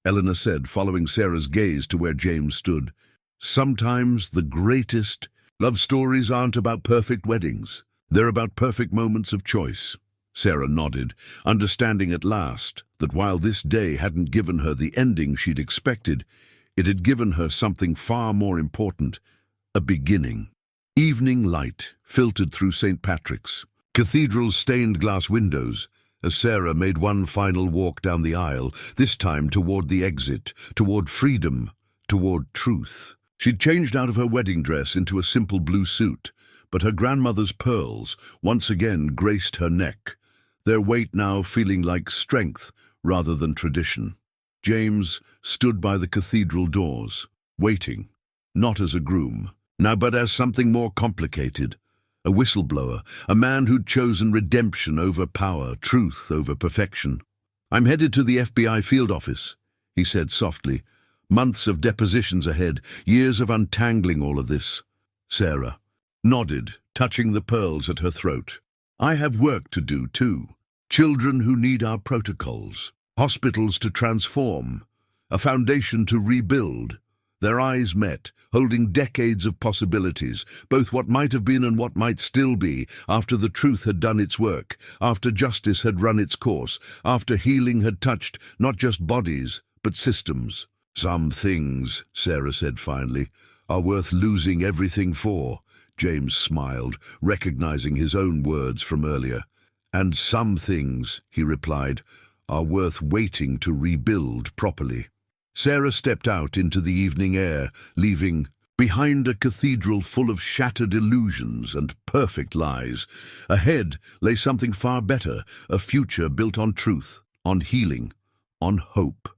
Eleanor said, following Sarah's gaze to where James stood, sometimes the greatest love stories aren't about perfect weddings. They're about perfect moments of choice. Sarah nodded, understanding at last that while this day hadn't given her the ending she'd expected, it had given her something far more important, a beginning. Evening light filtered through St. Patrick's Cathedral's stained glass windows, as Sarah made one final walk down the aisle, this time toward the exit, toward freedom, toward truth. She'd changed out of her wedding dress into a simple blue suit, but her grandmother's pearls once again graced her neck, their weight now feeling like strength rather than tradition. James stood by the cathedral doors, waiting, not as a groom, now but as something more complicated. A whistleblower, a man who'd chosen redemption over power, truth over perfection. I'm headed to the FBI field office, he said softly. Months of depositions ahead, years of untangling all of this. Sarah nodded, touching the pearls at her throat. I have work to do too. Children who need our protocols, hospitals to transform, a foundation to rebuild. Their eyes met, holding decades of possibilities, both what might have been and what might still be, after the truth had done its work, after justice had run its course, after healing had touched not just bodies, but systems. Some things, Sarah said finally, are worth losing everything for. James smiled, recognizing his own words from earlier. And some things, he replied, are worth waiting to rebuild properly. Sarah stepped out into the evening air, leaving behind a cathedral full of shattered illusions and perfect lies. Ahead lay something far better, a future built on truth, on healing, on hope.